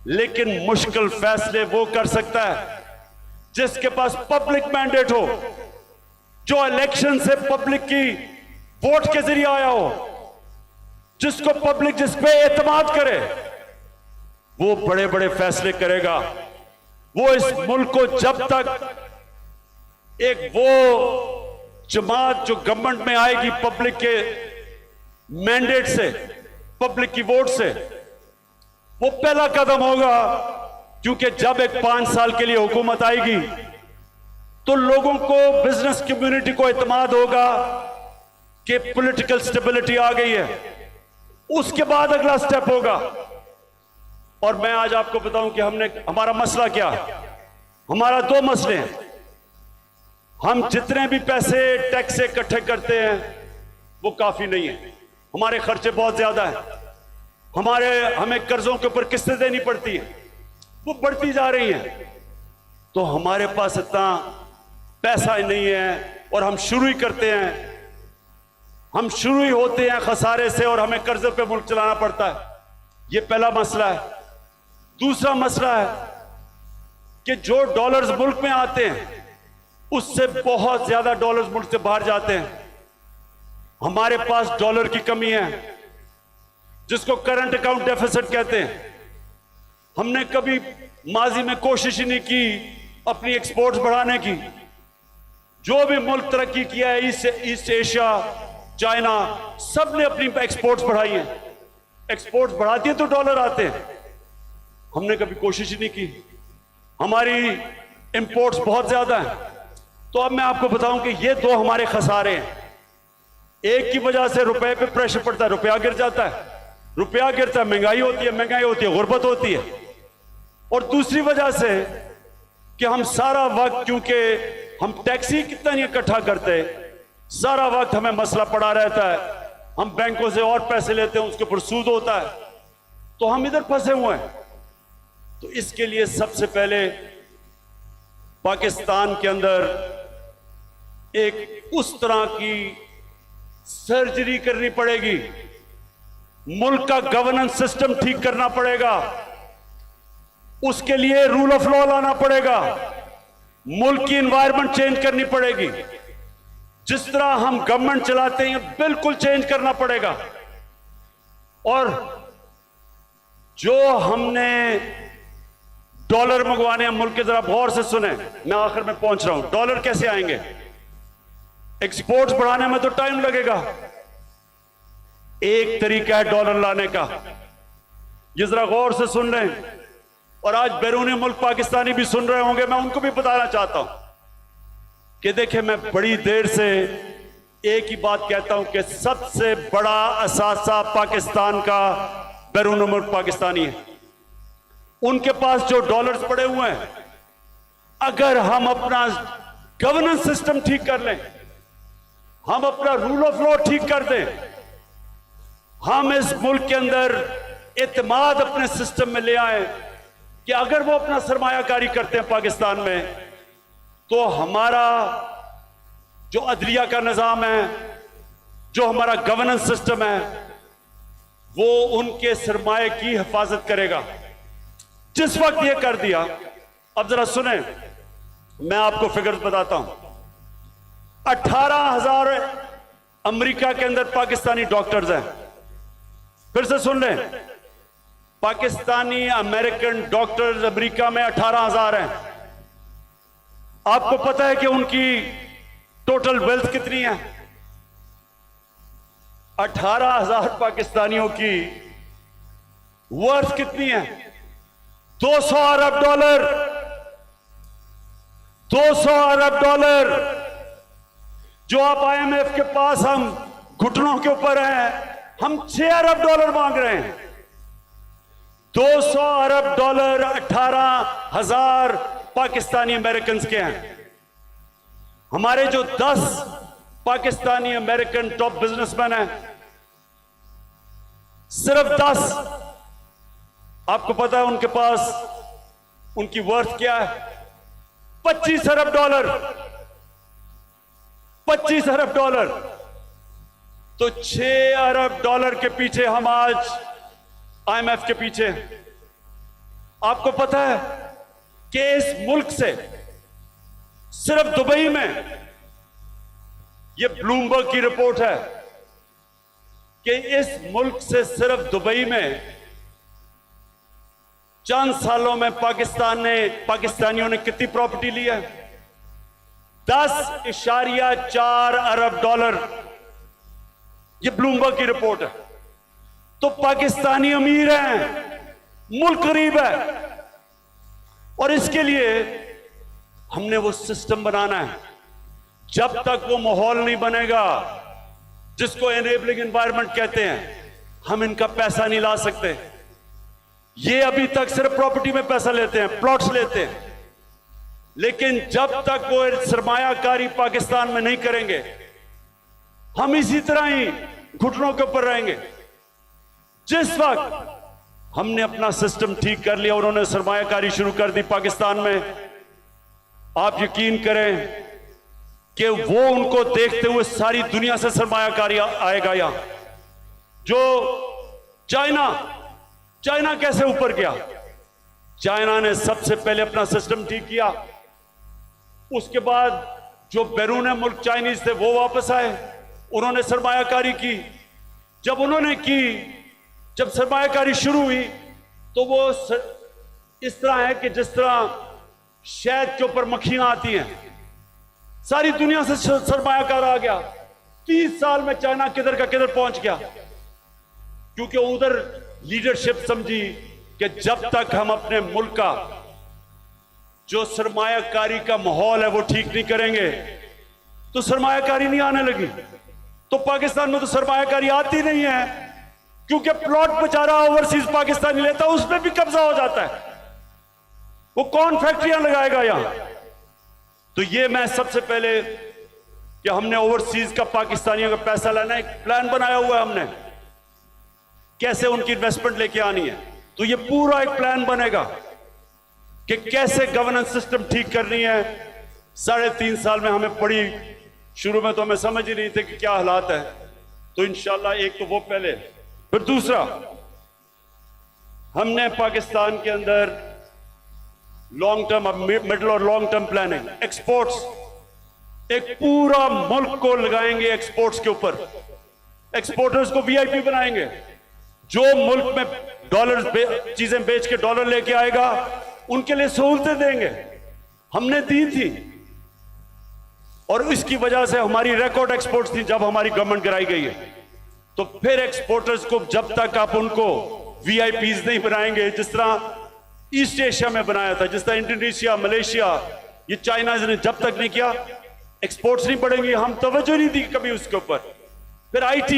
लेकिन मुश्किल फैसले वो कर सकता है जिसके पास पब्लिक मैंडेट हो, जो इलेक्शन से पब्लिक की वोट के जरिए आया हो, जिसको पब्लिक जिस पे एतमाद करे, वो बड़े बड़े फैसले करेगा। वो इस मुल्क को जब तक एक वो जमात जो गवर्नमेंट में आएगी पब्लिक के मैंडेट से, पब्लिक की वोट से, वो पहला कदम होगा, क्योंकि जब एक 5 साल के लिए हुकूमत आएगी तो लोगों को, बिजनेस कम्युनिटी को इत्मीनान होगा कि पॉलिटिकल स्टेबिलिटी आ गई है। उसके बाद अगला स्टेप होगा। और मैं आज आपको बताऊं कि हमारा मसला क्या है। हमारा 2 मसले हैं। हम जितने भी पैसे टैक्स से इकट्ठे करते हैं वो काफी नहीं है, हमारे खर्चे बहुत ज्यादा हैं, हमें कर्जों के ऊपर किस्तें देनी पड़ती हैं, वो बढ़ती जा रही हैं, तो हमारे पास इतना पैसा ही नहीं है और हम शुरू ही करते हैं, हम शुरू ही होते हैं खसारे से और हमें कर्जे पे मुल्क चलाना पड़ता है। ये पहला मसला है। दूसरा मसला है कि जो डॉलर्स मुल्क में आते हैं उससे बहुत ज्यादा डॉलर्स मुल्क से बाहर जाते हैं। हमारे पास डॉलर की कमी है, जिसको करंट अकाउंट डेफिसिट कहते हैं। हमने कभी माजी में कोशिश ही नहीं की अपनी एक्सपोर्ट्स बढ़ाने की। जो भी मुल्क तरक्की किया है, ईस्ट एशिया, चाइना, सब ने अपनी एक्सपोर्ट्स बढ़ाई है। एक्सपोर्ट्स बढ़ाती है तो डॉलर आते हैं। हमने कभी कोशिश ही नहीं की, हमारी इंपोर्ट्स बहुत ज्यादा है। तो अब मैं आपको बताऊं कि ये 2 हमारे खसारे हैं। एक की वजह से रुपए पे प्रेशर पड़ता है, रुपया गिर जाता है, रुपया गिरता है, महंगाई होती है, गुर्बत होती है। और दूसरी वजह से कि हम सारा वक्त, क्योंकि हम टैक्स ही कितना नहीं इकट्ठा करते, सारा वक्त हमें मसला पड़ा रहता है। हम बैंकों से और पैसे लेते हैं, उसके ऊपर सूद होता है, तो हम इधर फंसे हुए हैं। तो इसके लिए सबसे पहले पाकिस्तान के अंदर एक उस तरह की सर्जरी करनी पड़ेगी, मुल्क का गवर्नेंस सिस्टम ठीक करना पड़ेगा, उसके लिए रूल ऑफ लॉ लाना पड़ेगा, मुल्क की एनवायरनमेंट चेंज करनी पड़ेगी। जिस तरह हम गवर्नमेंट चलाते हैं बिल्कुल चेंज करना पड़ेगा। और जो हमने डॉलर मंगवाने हैं मुल्क के, जरा गौर से सुने, मैं आखिर में पहुंच रहा हूं। डॉलर कैसे आएंगे? एक्सपोर्ट्स बढ़ाने में तो टाइम लगेगा। एक तरीका है डॉलर लाने का, ये जरा गौर से सुन लें, और आज बैरूनी मुल्क पाकिस्तानी भी सुन रहे होंगे, मैं उनको भी बताना चाहता हूं कि देखिए, मैं बड़ी देर से एक ही बात कहता हूं कि सबसे बड़ा असासा पाकिस्तान का बैरूनी मुल्क पाकिस्तानी है। उनके पास जो डॉलर्स पड़े हुए हैं, अगर हम अपना गवर्नेंस सिस्टम ठीक कर लें, हम अपना रूल ऑफ लॉ ठीक कर दें, हम इस मुल्क के अंदर एतमाद अपने सिस्टम में ले आए कि अगर वो अपना सरमायाकारी करते हैं पाकिस्तान में, तो हमारा जो अदलिया का निज़ाम है, जो हमारा गवर्नेंस सिस्टम है, वो उनके सरमाए की हिफाजत करेगा। जिस वक्त ये कर दिया, अब जरा सुने, मैं आपको फिगर्स बताता हूं। 18,000 अमेरिका के अंदर पाकिस्तानी डॉक्टर्स हैं। फिर से सुन लें, पाकिस्तानी अमेरिकन डॉक्टर्स अमेरिका में 18,000 हैं। आपको पता है कि उनकी टोटल वेल्थ कितनी है? 18,000 पाकिस्तानियों की वर्थ कितनी है? 200 अरब डॉलर। 200 अरब डॉलर जो आप IMF के पास हम घुटनों के ऊपर हैं। हम 6 अरब डॉलर मांग रहे हैं। 200 अरब डॉलर 18,000 पाकिस्तानी अमेरिकन के हैं। हमारे जो 10 पाकिस्तानी अमेरिकन टॉप बिजनेसमैन हैं, सिर्फ 10, आपको पता है उनके पास उनकी वर्थ क्या है? 25 अरब डॉलर। 25 अरब डॉलर। तो 6 अरब डॉलर के पीछे हम आज IMF के पीछे हैं। आपको पता है कि इस मुल्क से सिर्फ दुबई में, यह ब्लूमबर्ग की रिपोर्ट है कि इस मुल्क से सिर्फ दुबई में चंद सालों में पाकिस्तानियों ने कितनी प्रॉपर्टी ली है? 10.4 अरब डॉलर। यह ब्लूमबर्ग की रिपोर्ट है। तो पाकिस्तानी अमीर हैं, मुल्क गरीब है। और इसके लिए हमने वो सिस्टम बनाना है। जब तक वो माहौल नहीं बनेगा जिसको एनेबलिंग एनवायरनमेंट कहते हैं, हम इनका पैसा नहीं ला सकते। ये अभी तक सिर्फ प्रॉपर्टी में पैसा लेते हैं, प्लॉट्स लेते हैं। लेकिन जब तक वो सरमायाकारी पाकिस्तान में नहीं करेंगे, हम इसी तरह ही घुटनों के ऊपर रहेंगे। जिस वक्त हमने अपना सिस्टम ठीक कर लिया, उन्होंने सरमायाकारी शुरू कर दी पाकिस्तान में, आप यकीन करें कि वो उनको देखते हुए सारी दुनिया से सरमायाकारी आएगा। यहां जो चाइना कैसे ऊपर गया? चाइना ने सबसे पहले अपना सिस्टम ठीक किया। उसके बाद जो बैरून मुल्क चाइनीज थे वो वापस आए, उन्होंने सरमायाकारी की। जब सरमायाकारी शुरू हुई तो वो इस तरह है कि जिस तरह शहद के ऊपर मक्खियां आती हैं, सारी दुनिया से सरमायाकार आ गया। 30 साल में चाइना किधर का किधर पहुंच गया, क्योंकि उधर लीडरशिप समझी कि जब तक हम अपने मुल्क का जो सरमायाकारी का माहौल है वो ठीक नहीं करेंगे तो सरमायाकारी नहीं आने लगी। तो पाकिस्तान में तो सरमायाकारी आती नहीं है, क्योंकि प्लॉट बेचारा ओवरसीज पाकिस्तानी लेता है, उसमें भी कब्जा हो जाता है। वो कौन फैक्ट्रियां लगाएगा यहां? तो ये मैं सबसे पहले कि हमने ओवरसीज का पाकिस्तानियों का पैसा लेना, एक प्लान बनाया हुआ है हमने, कैसे उनकी इन्वेस्टमेंट लेके आनी है। तो ये पूरा एक प्लान बनेगा कि कैसे गवर्नेंस सिस्टम ठीक करनी है। 3.5 साल में हमें पड़ी, शुरू में तो हमें समझ ही नहीं थे कि क्या हालात है। तो इंशाल्लाह एक तो वो पहले, फिर दूसरा, हमने पाकिस्तान के अंदर लॉन्ग टर्म, मिडिल और लॉन्ग टर्म प्लानिंग, एक्सपोर्ट्स, एक पूरा मुल्क को लगाएंगे एक्सपोर्ट्स के ऊपर। एक्सपोर्टर्स को VIP बनाएंगे। जो मुल्क में डॉलर चीजें बेच के डॉलर लेके आएगा उनके लिए सहूलतें देंगे। हमने दी थी और इसकी वजह से हमारी रिकॉर्ड एक्सपोर्ट्स थी जब हमारी गवर्नमेंट गिराई गई है। तो फिर एक्सपोर्टर्स को जब तक आप उनको VIPs नहीं बनाएंगे, जिस तरह ईस्ट एशिया में बनाया था, जिस तरह इंडोनेशिया, मलेशिया, ये चाइना ने जब तक नहीं किया, एक्सपोर्ट्स नहीं बढ़ेंगे। हम तवज्जो नहीं दी कभी उसके ऊपर। फिर IT,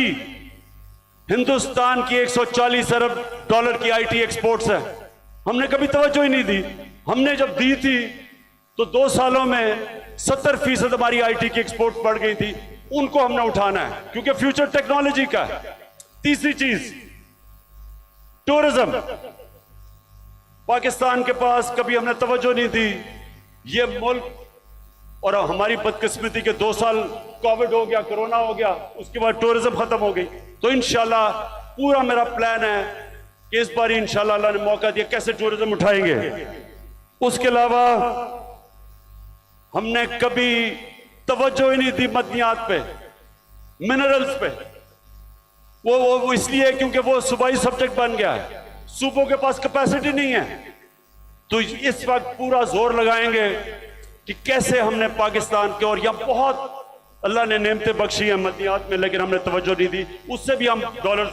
हिंदुस्तान की 140 अरब डॉलर की IT एक्सपोर्ट्स है, हमने कभी तवज्जो ही नहीं दी। हमने जब दी थी तो 2 सालों में 70% हमारी IT की एक्सपोर्ट बढ़ गई थी। उनको हमने उठाना है, क्योंकि फ्यूचर टेक्नोलॉजी का है। तीसरी चीज, टूरिज्म। पाकिस्तान के पास कभी हमने तवज्जो नहीं दी। ये मुल्क, और हमारी बदकिस्मती के 2 साल कोविड हो गया, कोरोना हो गया, उसके बाद टूरिज्म खत्म हो गई। तो इंशाल्लाह पूरा मेरा प्लान है कि इस बार इंशाल्लाह अल्लाह ने मौका दिया, कैसे टूरिज्म उठाएंगे। उसके अलावा हमने कभी तवज्जो ही नहीं दी मदनियात पे, मिनरल्स पे। वो इसलिए क्योंकि वो सूबाई सब्जेक्ट बन गया है, सूबों के पास कैपेसिटी नहीं है। तो इस वक्त पूरा जोर लगाएंगे कि कैसे हमने पाकिस्तान के, और यहां बहुत अल्लाह ने नेमतें बख्शी हैं मदनियात में, लेकिन हमने तवज्जो नहीं दी, उससे भी हम डॉलर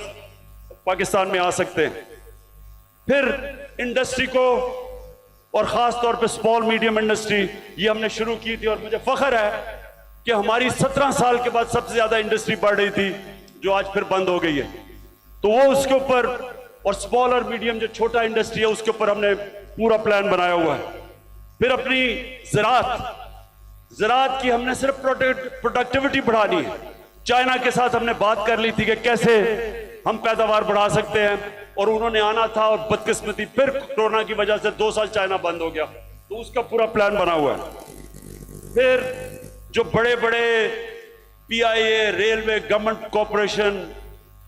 पाकिस्तान में आ सकते हैं। फिर इंडस्ट्री को, और खास तौर पे स्मॉल मीडियम इंडस्ट्री, ये हमने शुरू की थी। और मुझे फख्र है कि हमारी 17 साल के बाद सबसे ज्यादा इंडस्ट्री बढ़ रही थी जो आज फिर बंद हो गई है, तो वो उसके ऊपर, और स्मॉल और मीडियम जो छोटा इंडस्ट्री है उसके ऊपर हमने पूरा प्लान बनाया हुआ है। फिर अपनी ज़राअत की हमने सिर्फ प्रोडक्टिविटी बढ़ानी है। चाइना के साथ हमने बात कर ली थी कि कैसे हम पैदावार बढ़ा सकते हैं, और उन्होंने आना था, और बदकिस्मती फिर कोरोना की वजह से 2 साल चाइना बंद हो गया, तो उसका पूरा प्लान बना हुआ है। फिर जो बड़े बड़े PIA, रेलवे, गवर्नमेंट कॉरपोरेशन,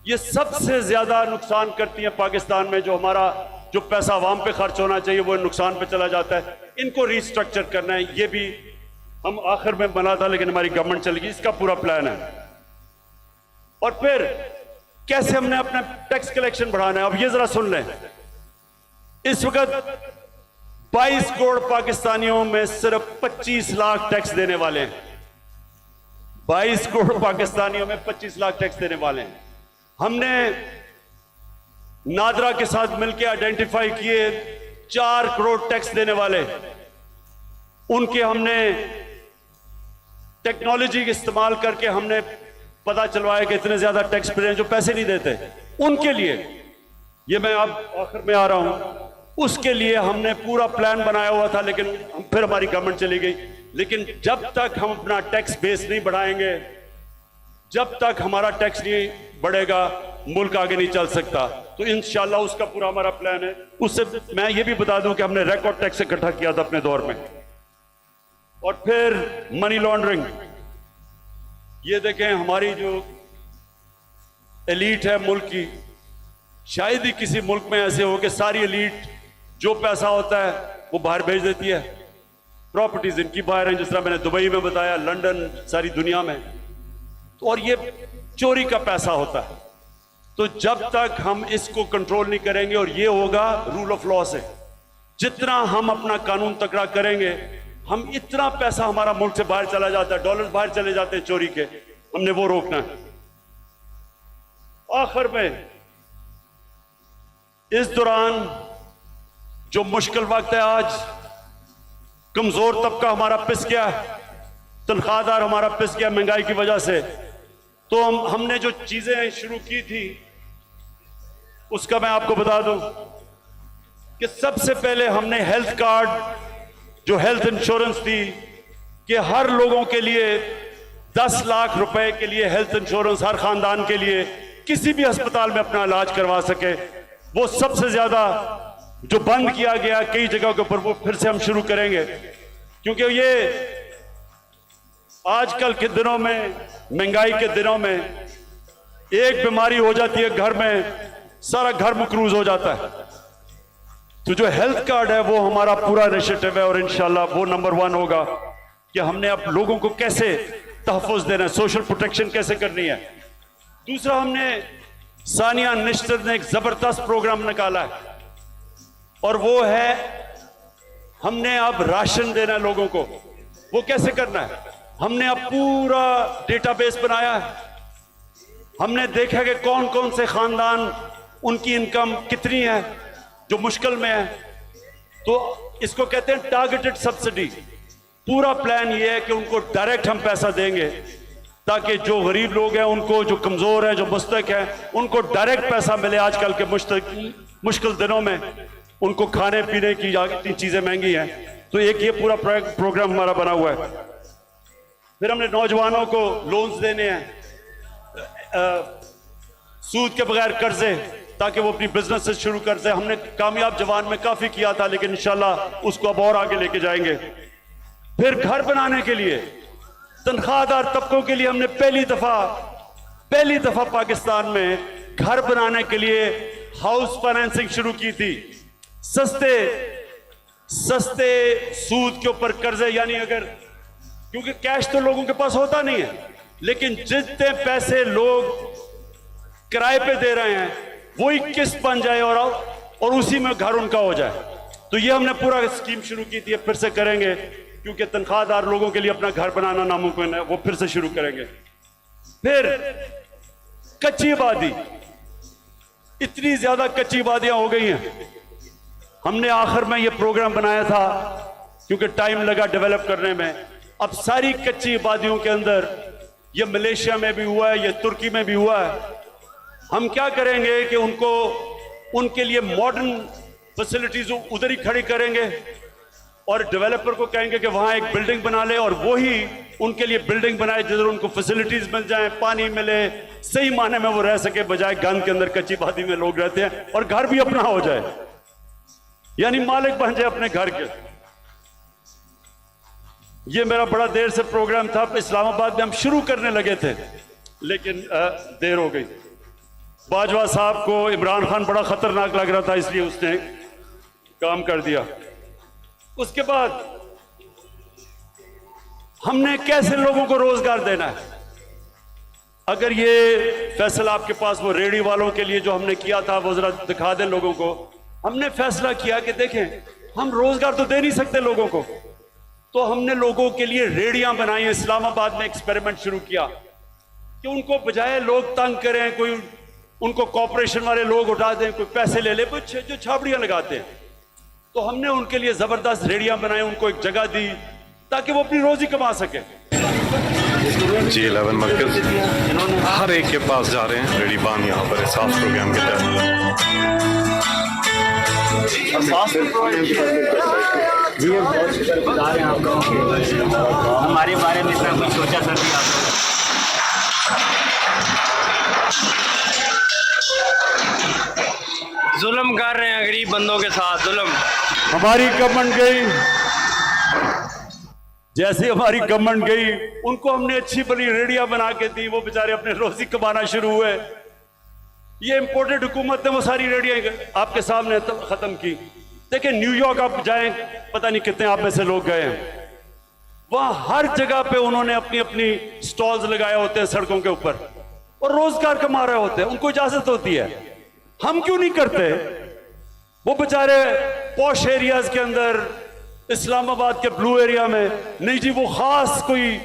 ये सबसे ज्यादा नुकसान करती है पाकिस्तान में। जो हमारा जो पैसा आवाम पे खर्च होना चाहिए वो नुकसान पे चला जाता है। इनको रिस्ट्रक्चर करना है, ये भी हम आखिर में बना था, लेकिन हमारी गवर्नमेंट चली गई। इसका पूरा प्लान है। और फिर कैसे हमने अपना टैक्स कलेक्शन बढ़ाना है, अब ये जरा सुन लें। इस वक्त 22 करोड़ पाकिस्तानियों में सिर्फ 25 लाख टैक्स देने वाले हैं। 22 करोड़ पाकिस्तानियों में 25 लाख टैक्स देने वाले हैं। हमने नादरा के साथ मिलकर आइडेंटिफाई किए 4 करोड़ टैक्स देने वाले, उनके हमने टेक्नोलॉजी के इस्तेमाल करके हमने पता चलवाया कि इतने ज्यादा टैक्स पेयर हैं जो पैसे नहीं देते, उनके लिए ये मैं अब आखिर में आ रहा हूं। उसके लिए हमने पूरा प्लान बनाया हुआ था, लेकिन फिर हमारी गवर्नमेंट चली गई। लेकिन जब तक हम अपना टैक्स बेस नहीं बढ़ाएंगे, जब तक हमारा टैक्स नहीं बढ़ेगा, मुल्क आगे नहीं चल सकता। तो इंशाल्लाह उसका पूरा हमारा प्लान है। उससे मैं ये भी बता दूं कि हमने रिकॉर्ड टैक्स इकट्ठा किया था अपने दौर में। और फिर मनी लॉन्ड्रिंग, ये देखें हमारी जो एलीट है मुल्क की, शायद ही किसी मुल्क में ऐसे हो कि सारी एलीट जो पैसा होता है वो बाहर भेज देती है। प्रॉपर्टीज इनकी बाहर हैं, जिस तरह मैंने दुबई में बताया, लंदन, सारी दुनिया में। और ये चोरी का पैसा होता है। तो जब तक हम इसको कंट्रोल नहीं करेंगे, और ये होगा रूल ऑफ लॉ से, जितना हम अपना कानून तकड़ा करेंगे, हम इतना पैसा हमारा मुल्क से बाहर चला जाता है, डॉलर बाहर चले जाते हैं चोरी के, हमने वो रोकना है। आखिर में इस दौरान जो मुश्किल वक्त है, आज कमजोर तबका हमारा पिस गया, तनख्वाहदार हमारा पिस गया महंगाई की वजह से। तो हमने जो चीजें शुरू की थी उसका मैं आपको बता दूं कि सबसे पहले हमने हेल्थ कार्ड, जो हेल्थ इंश्योरेंस थी, कि हर लोगों के लिए 10 लाख रुपए के लिए हेल्थ इंश्योरेंस हर खानदान के लिए किसी भी अस्पताल में अपना इलाज करवा सके, वो सबसे ज्यादा जो बंद किया गया कई जगहों के ऊपर, वो फिर से हम शुरू करेंगे। क्योंकि ये आजकल के दिनों में, महंगाई के दिनों में, एक बीमारी हो जाती है घर में, सारा घर मकरूज हो जाता है। तो जो हेल्थ कार्ड है वो हमारा पूरा इनिशिएटिव है, और इंशाल्लाह वो नंबर 1 होगा कि हमने अब लोगों को कैसे तहफ़्फ़ुज़ देना है, सोशल प्रोटेक्शन कैसे करनी है। दूसरा, हमने सानिया निश्चित ने एक जबरदस्त प्रोग्राम निकाला है, और वो है हमने अब राशन देना है लोगों को। वो कैसे करना है, हमने अब पूरा डेटाबेस बनाया है। हमने देखा कि कौन कौन से खानदान, उनकी इनकम कितनी है जो मुश्किल में है। तो इसको कहते हैं टारगेटेड सब्सिडी। पूरा प्लान ये है कि उनको डायरेक्ट हम पैसा देंगे, ताकि जो गरीब लोग हैं उनको, जो कमजोर हैं, जो मुस्तक हैं, उनको डायरेक्ट पैसा मिले। आजकल के मुश्किल दिनों में उनको खाने पीने की इतनी चीजें महंगी हैं। तो एक ये पूरा प्रोग्राम हमारा बना हुआ है। फिर हमने नौजवानों को लोन्स देने हैं, सूद के बगैर कर्जे, ताकि वो अपनी बिजनेस से शुरू कर सके। हमने कामयाब जवान में काफी किया था, लेकिन इंशाल्लाह उसको अब और आगे लेके जाएंगे। फिर घर बनाने के लिए, तनख्वाहदार तबकों के लिए हमने पहली दफा पाकिस्तान में घर बनाने के लिए हाउस फाइनेंसिंग शुरू की थी। सस्ते सूद के ऊपर कर्जे, यानी अगर, क्योंकि कैश तो लोगों के पास होता नहीं है, लेकिन जितने पैसे लोग किराए पे दे रहे हैं वही किस्त बन जाए और उसी में घर उनका हो जाए। तो ये हमने पूरा स्कीम शुरू की थी, फिर से करेंगे, क्योंकि तनख्वाहदार लोगों के लिए अपना घर बनाना नामुमकिन है, वो फिर से शुरू करेंगे। फिर कच्ची आबादी, इतनी ज्यादा कच्ची आबादियां हो गई हैं। हमने आखिर में ये प्रोग्राम बनाया था, क्योंकि टाइम लगा डेवलप करने में। अब सारी कच्ची आबादियों के अंदर ये मलेशिया में भी हुआ है, ये तुर्की में भी हुआ है। हम क्या करेंगे कि उनको उनके लिए मॉडर्न फैसिलिटीज उधर ही खड़ी करेंगे और डेवलपर को कहेंगे कि वहां एक बिल्डिंग बना ले और वो ही उनके लिए बिल्डिंग बनाए जिधर उनको फैसिलिटीज मिल जाए, पानी मिले, सही माने में वो रह सके, बजाय गंद के अंदर कच्ची बादी में लोग रहते हैं, और घर भी अपना हो जाए, यानी मालिक बन जाए अपने घर के। ये मेरा बड़ा देर से प्रोग्राम था, इस्लामाबाद में हम शुरू करने लगे थे लेकिन देर हो गई। बाजवा साहब को इमरान खान बड़ा खतरनाक लग रहा था, इसलिए उसने काम कर दिया। उसके बाद हमने कैसे लोगों को रोजगार देना है। अगर ये फैसला आपके पास वो रेडी वालों के लिए जो हमने किया था वो जरा दिखा दें लोगों को। हमने फैसला किया कि देखें हम रोजगार तो दे नहीं सकते लोगों को, तो हमने लोगों के लिए रेडियां बनाई। इस्लामाबाद में एक्सपेरिमेंट शुरू किया कि उनको बजाय लोग तंग करें, कोई उनको कॉर्पोरेशन वाले लोग उठा दें, कोई पैसे ले ले, कुछ जो छाबड़ियां लगाते हैं, तो हमने उनके लिए जबरदस्त रेडियां बनाई, उनको एक जगह दी ताकि वो अपनी रोजी कमा सके। G11 मरकज हर एक के पास जा रहे हैं रेडी बान यहाँ पर एहसास प्रोग्राम के तहत। हमारे बारे में इतना कुछ सोचा सर भी आप जुल्म कर रहे हैं गरीब बंदों के साथ, जुल्म। हमारी गवर्नमेंट गई, जैसे हमारी गवर्नमेंट गई उनको हमने अच्छी बड़ी रेडियां बना के दी, वो बेचारे अपने रोजी कमाना शुरू हुए। ये इंपोर्टेड हुकूमत ने वो सारी रेडियां आपके सामने खत्म की। देखिए न्यूयॉर्क आप जाएं, पता नहीं कितने आप में से लोग गए हैं, वहां हर जगह पे उन्होंने अपनी अपनी स्टॉल्स लगाए होते हैं सड़कों के ऊपर और रोजगार कमा रहे होते हैं, उनको इजाजत होती है। हम क्यों नहीं करते? वो बेचारे पॉश एरियाज के अंदर, इस्लामाबाद के ब्लू एरिया में नहीं जी, वो खास कोई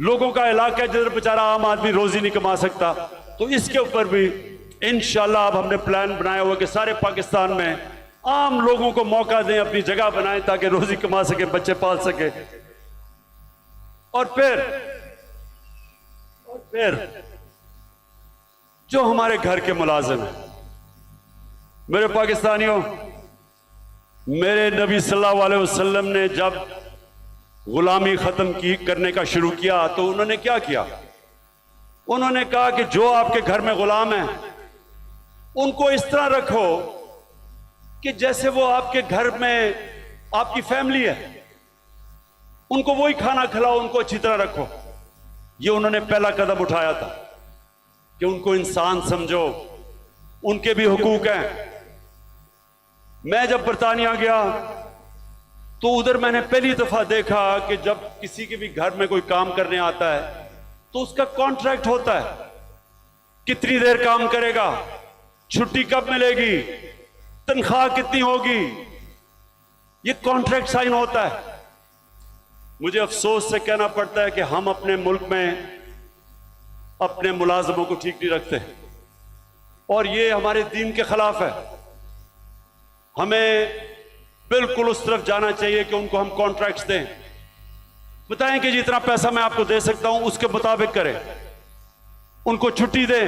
लोगों का इलाका है जिधर बेचारा आम आदमी रोजी नहीं कमा सकता। तो इसके ऊपर भी इंशाल्लाह अब हमने प्लान बनाया हुआ कि सारे पाकिस्तान में आम लोगों को मौका दें, अपनी जगह बनाएं ताकि रोजी कमा सके, बच्चे पाल सके। और फिर जो हमारे घर के मुलाजिम हैं, मेरे पाकिस्तानियों, मेरे नबी सल्लल्लाहु अलैहि वसल्लम ने जब गुलामी खत्म करने का शुरू किया तो उन्होंने क्या किया? उन्होंने कहा कि जो आपके घर में गुलाम है उनको इस तरह रखो कि जैसे वो आपके घर में आपकी फैमिली है, उनको वही खाना खिलाओ, उनको अच्छी तरह रखो। ये उन्होंने पहला कदम उठाया था कि उनको इंसान समझो, उनके भी हुकूक हैं। मैं जब बरतानिया गया तो उधर मैंने पहली दफा देखा कि जब किसी के भी घर में कोई काम करने आता है तो उसका कॉन्ट्रैक्ट होता है, कितनी देर काम करेगा, छुट्टी कब मिलेगी, तनख्वाह कितनी होगी, ये कॉन्ट्रैक्ट साइन होता है। मुझे अफसोस से कहना पड़ता है कि हम अपने मुल्क में अपने मुलाजमों को ठीक नहीं रखते और ये हमारे दीन के खिलाफ है। हमें बिल्कुल उस तरफ जाना चाहिए कि उनको हम कॉन्ट्रैक्ट्स दें, बताएं कि जितना पैसा मैं आपको दे सकता हूं उसके मुताबिक करें, उनको छुट्टी दें,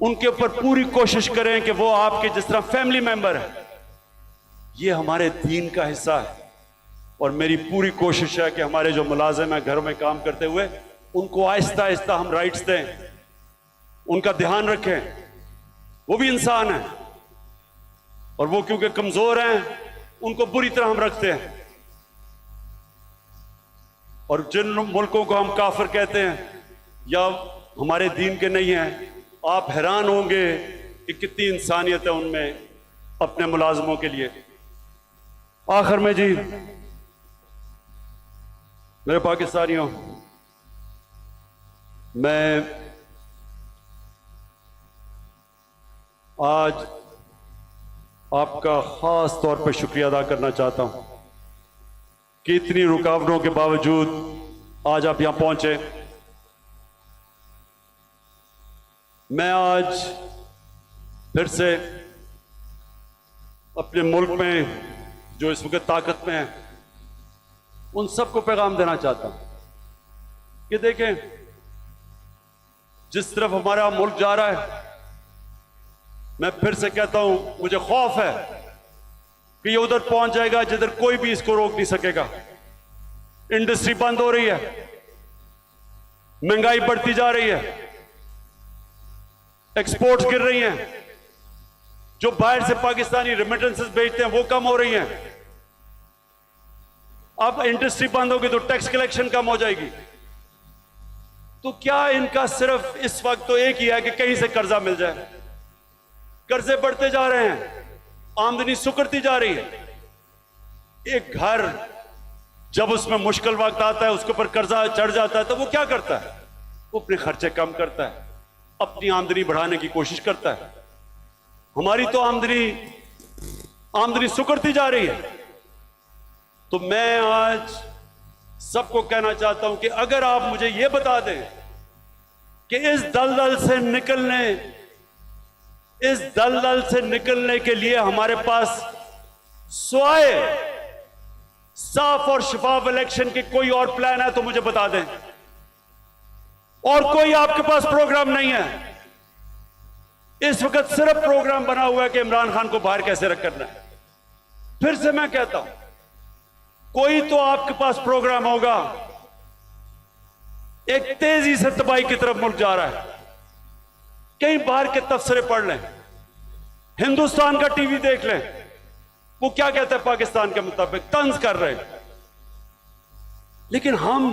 उनके ऊपर पूरी कोशिश करें कि वो आपके जिस तरह फैमिली मेंबर है। ये हमारे दीन का हिस्सा है और मेरी पूरी कोशिश है कि हमारे जो मुलाजिम हैं घरों में काम करते हुए उनको आहिस्ता आहिस्ता हम राइट्स दें, उनका ध्यान रखें। वो भी इंसान है और वो क्योंकि कमजोर हैं उनको बुरी तरह हम रखते हैं। और जिन मुल्कों को हम काफिर कहते हैं या हमारे दीन के नहीं हैं, आप हैरान होंगे कि कितनी इंसानियत है उनमें अपने मुलाजमों के लिए। आखिर में जी मेरे पाकिस्तानियों, मैं आज आपका खास तौर पर शुक्रिया अदा करना चाहता हूं कि इतनी रुकावटों के बावजूद आज आप यहां पहुंचे। मैं आज फिर से अपने मुल्क में जो इस वक्त ताकत में है उन सबको पैगाम देना चाहता हूं कि देखें जिस तरफ हमारा मुल्क जा रहा है, मैं फिर से कहता हूं, मुझे खौफ है कि ये उधर पहुंच जाएगा जिधर कोई भी इसको रोक नहीं सकेगा। इंडस्ट्री बंद हो रही है, महंगाई बढ़ती जा रही है, एक्सपोर्ट्स गिर रही हैं, जो बाहर से पाकिस्तानी रेमिटेंसेस भेजते हैं वो कम हो रही हैं। अब इंडस्ट्री बंद होगी तो टैक्स कलेक्शन कम हो जाएगी। तो क्या इनका सिर्फ इस वक्त तो एक ही है कि कहीं से कर्जा मिल जाए। कर्जे बढ़ते जा रहे हैं, आमदनी सुकड़ती जा रही है। एक घर जब उसमें मुश्किल वक्त आता है, उसके ऊपर कर्जा चढ़ जाता है, तो वो क्या करता है? वो अपने खर्चे कम करता है, अपनी आमदनी बढ़ाने की कोशिश करता है। हमारी तो आमदनी सुकड़ती जा रही है। तो मैं आज सबको कहना चाहता हूं कि अगर आप मुझे यह बता दें कि इस दलदल से निकलने के लिए हमारे पास स्वाए साफ और शफाफ इलेक्शन की कोई और प्लान है तो मुझे बता दें। और कोई आपके पास प्रोग्राम नहीं है। इस वक्त सिर्फ प्रोग्राम बना हुआ है कि इमरान खान को बाहर कैसे रखना है। फिर से मैं कहता हूं, कोई तो आपके पास प्रोग्राम होगा। एक तेजी से तबाही की तरफ मुल्क जा रहा है। कहीं बाहर के तबसरे पढ़ लें, हिंदुस्तान का टीवी देख लें, वो क्या कहते हैं पाकिस्तान के मुताबिक, तंज कर रहे हैं। लेकिन हम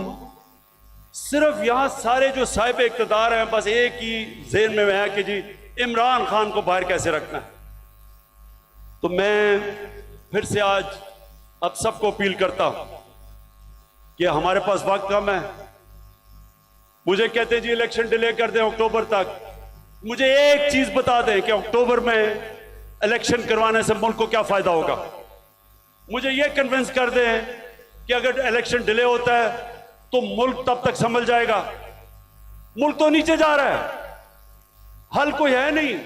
सिर्फ यहां सारे जो साहिब इख्तिदार हैं, बस एक ही ज़हन में है कि जी इमरान खान को बाहर कैसे रखना है। तो मैं फिर से आज अब सबको अपील करता हूं कि हमारे पास वक्त कम है। मुझे कहते हैं जी इलेक्शन डिले कर दें अक्टूबर तक। मुझे एक चीज बता दें कि अक्टूबर में इलेक्शन करवाने से मुल्क को क्या फायदा होगा। मुझे यह कन्विंस कर दें कि अगर इलेक्शन डिले होता है तो मुल्क तब तक संभल जाएगा। मुल्क तो नीचे जा रहा है, हल कोई है नहीं,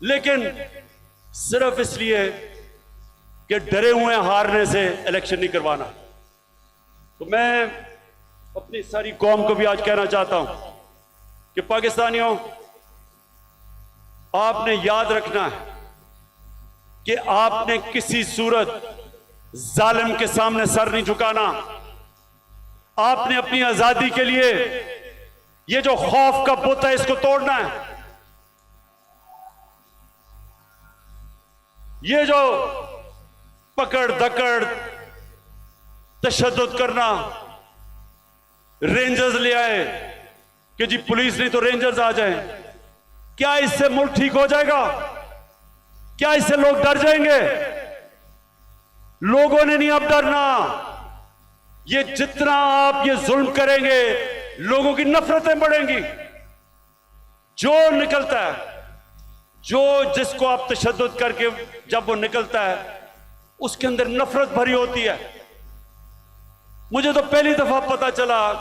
लेकिन सिर्फ इसलिए कि डरे हुए हारने से इलेक्शन नहीं करवाना। तो मैं अपनी सारी कौम को भी आज कहना चाहता हूं कि पाकिस्तानियों, आपने याद रखना है कि आपने किसी सूरत जालिम के सामने सर नहीं झुकाना। आपने अपनी आजादी के लिए ये जो खौफ का बुत है इसको तोड़ना है। ये जो पकड़ दकड़ तशद्दुद करना, रेंजर्स ले आए कि जी पुलिस नहीं तो रेंजर्स आ जाएं, क्या इससे मुल्क ठीक हो जाएगा? क्या इससे लोग डर जाएंगे? लोगों ने नहीं अब डरना। ये जितना आप ये जुल्म करेंगे, लोगों की नफरतें बढ़ेंगी। जो निकलता है, जिसको आप तशद्दुद करके जब वो निकलता है, उसके अंदर नफरत भरी होती है। मुझे तो पहली दफा पता चला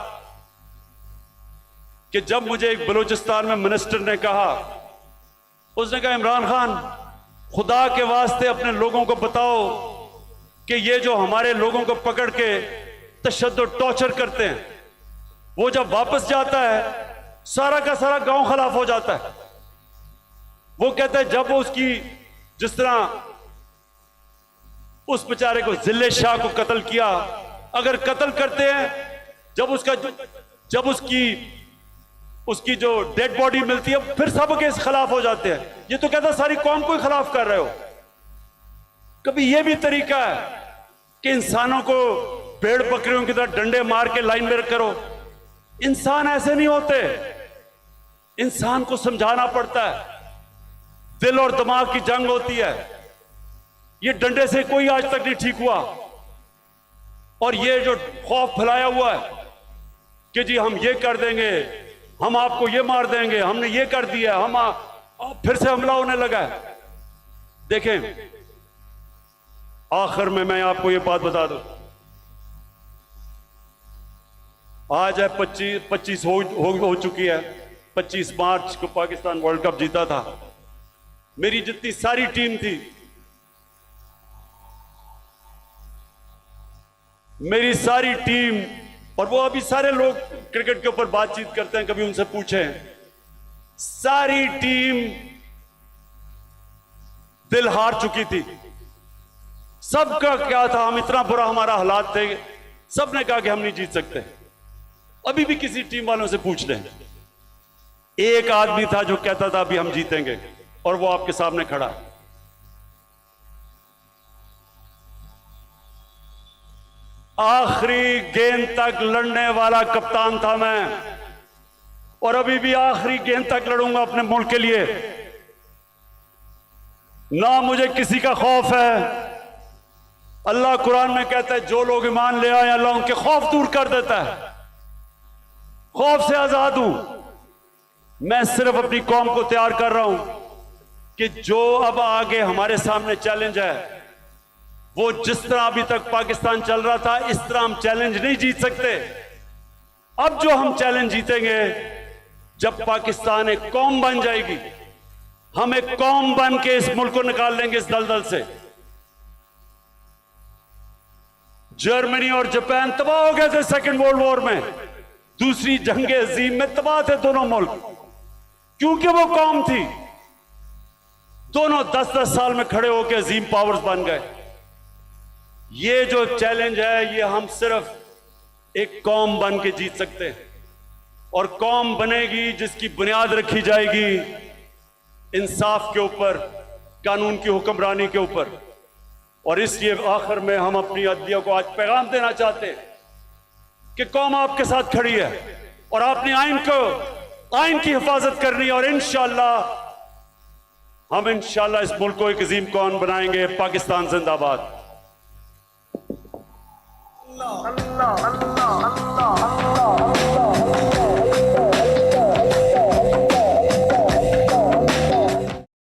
कि जब मुझे एक बलूचिस्तान में मिनिस्टर ने कहा, उसने कहा इमरान खान, खुदा के वास्ते अपने लोगों को बताओ कि ये जो हमारे लोगों को पकड़ के तशद्दुद टॉर्चर करते हैं, वो जब वापस जाता है सारा का सारा गांव खिलाफ हो जाता है। वो कहता है जब वो उसकी, जिस तरह उस बेचारे को जिले शाह को कत्ल किया, अगर कत्ल करते हैं, जब उसकी जो डेड बॉडी मिलती है, फिर सब के खिलाफ हो जाते हैं। ये तो कहता सारी कौम को ही खिलाफ कर रहे हो। कभी ये भी तरीका है कि इंसानों को भेड़ बकरियों की तरह डंडे मार के लाइन में करो? इंसान ऐसे नहीं होते। इंसान को समझाना पड़ता है। दिल और दिमाग की जंग होती है। ये डंडे से कोई आज तक नहीं ठीक हुआ। और ये जो खौफ फैलाया हुआ है कि जी हम ये कर देंगे, हम आपको ये मार देंगे, हमने ये कर दिया, फिर से हमला होने लगा है। देखें, आखिर में मैं आपको ये बात बता दूं, आज है 25 हो चुकी है। 25 मार्च को पाकिस्तान वर्ल्ड कप जीता था। मेरी जितनी सारी टीम थी, मेरी सारी टीम और वो अभी सारे लोग क्रिकेट के ऊपर बातचीत करते हैं, कभी उनसे पूछें, सारी टीम दिल हार चुकी थी, सबका क्या था, हम इतना बुरा हमारा हालात थे, सबने कहा कि हम नहीं जीत सकते। अभी भी किसी टीम वालों से पूछ लें, एक आदमी था जो कहता था अभी हम जीतेंगे, और वो आपके सामने खड़ा है। आखिरी गेंद तक लड़ने वाला कप्तान था मैं, और अभी भी आखिरी गेंद तक लड़ूंगा अपने मुल्क के लिए। ना मुझे किसी का खौफ है। अल्लाह कुरान में कहता है जो लोग ईमान ले आए अल्लाह उनके खौफ दूर कर देता है, खौफ से आजाद हूं। मैं सिर्फ अपनी कौम को तैयार कर रहा हूं कि जो अब आगे हमारे सामने चैलेंज है, वो जिस तरह अभी तक पाकिस्तान चल रहा था इस तरह हम चैलेंज नहीं जीत सकते। अब जो हम चैलेंज जीतेंगे, जब पाकिस्तान एक कौम बन जाएगी, हम एक कौम बन के इस मुल्क को निकाल लेंगे इस दलदल से। जर्मनी और जापान तबाह हो गए थे सेकेंड वर्ल्ड वॉर में, दूसरी जंग अजीम में तबाह थे दोनों मुल्क, क्योंकि वो कौम थी। दोनों 10-10 साल में खड़े होकर अजीम पावर्स बन गए। ये जो चैलेंज है, ये हम सिर्फ एक कौम बन के जीत सकते हैं, और कौम बनेगी जिसकी बुनियाद रखी जाएगी इंसाफ के ऊपर, कानून की हुक्मरानी के ऊपर। और इसलिए आखिर में हम अपनी अदलिया को आज पैगाम देना चाहते हैं कि कौम आपके साथ खड़ी है, और आपने आइन की हिफाजत करनी है, और इंशाअल्लाह हम इंशाअल्लाह इस मुल्क को एक अजीम कौम बनाएंगे। पाकिस्तान जिंदाबाद। अल्लाह अल्लाह।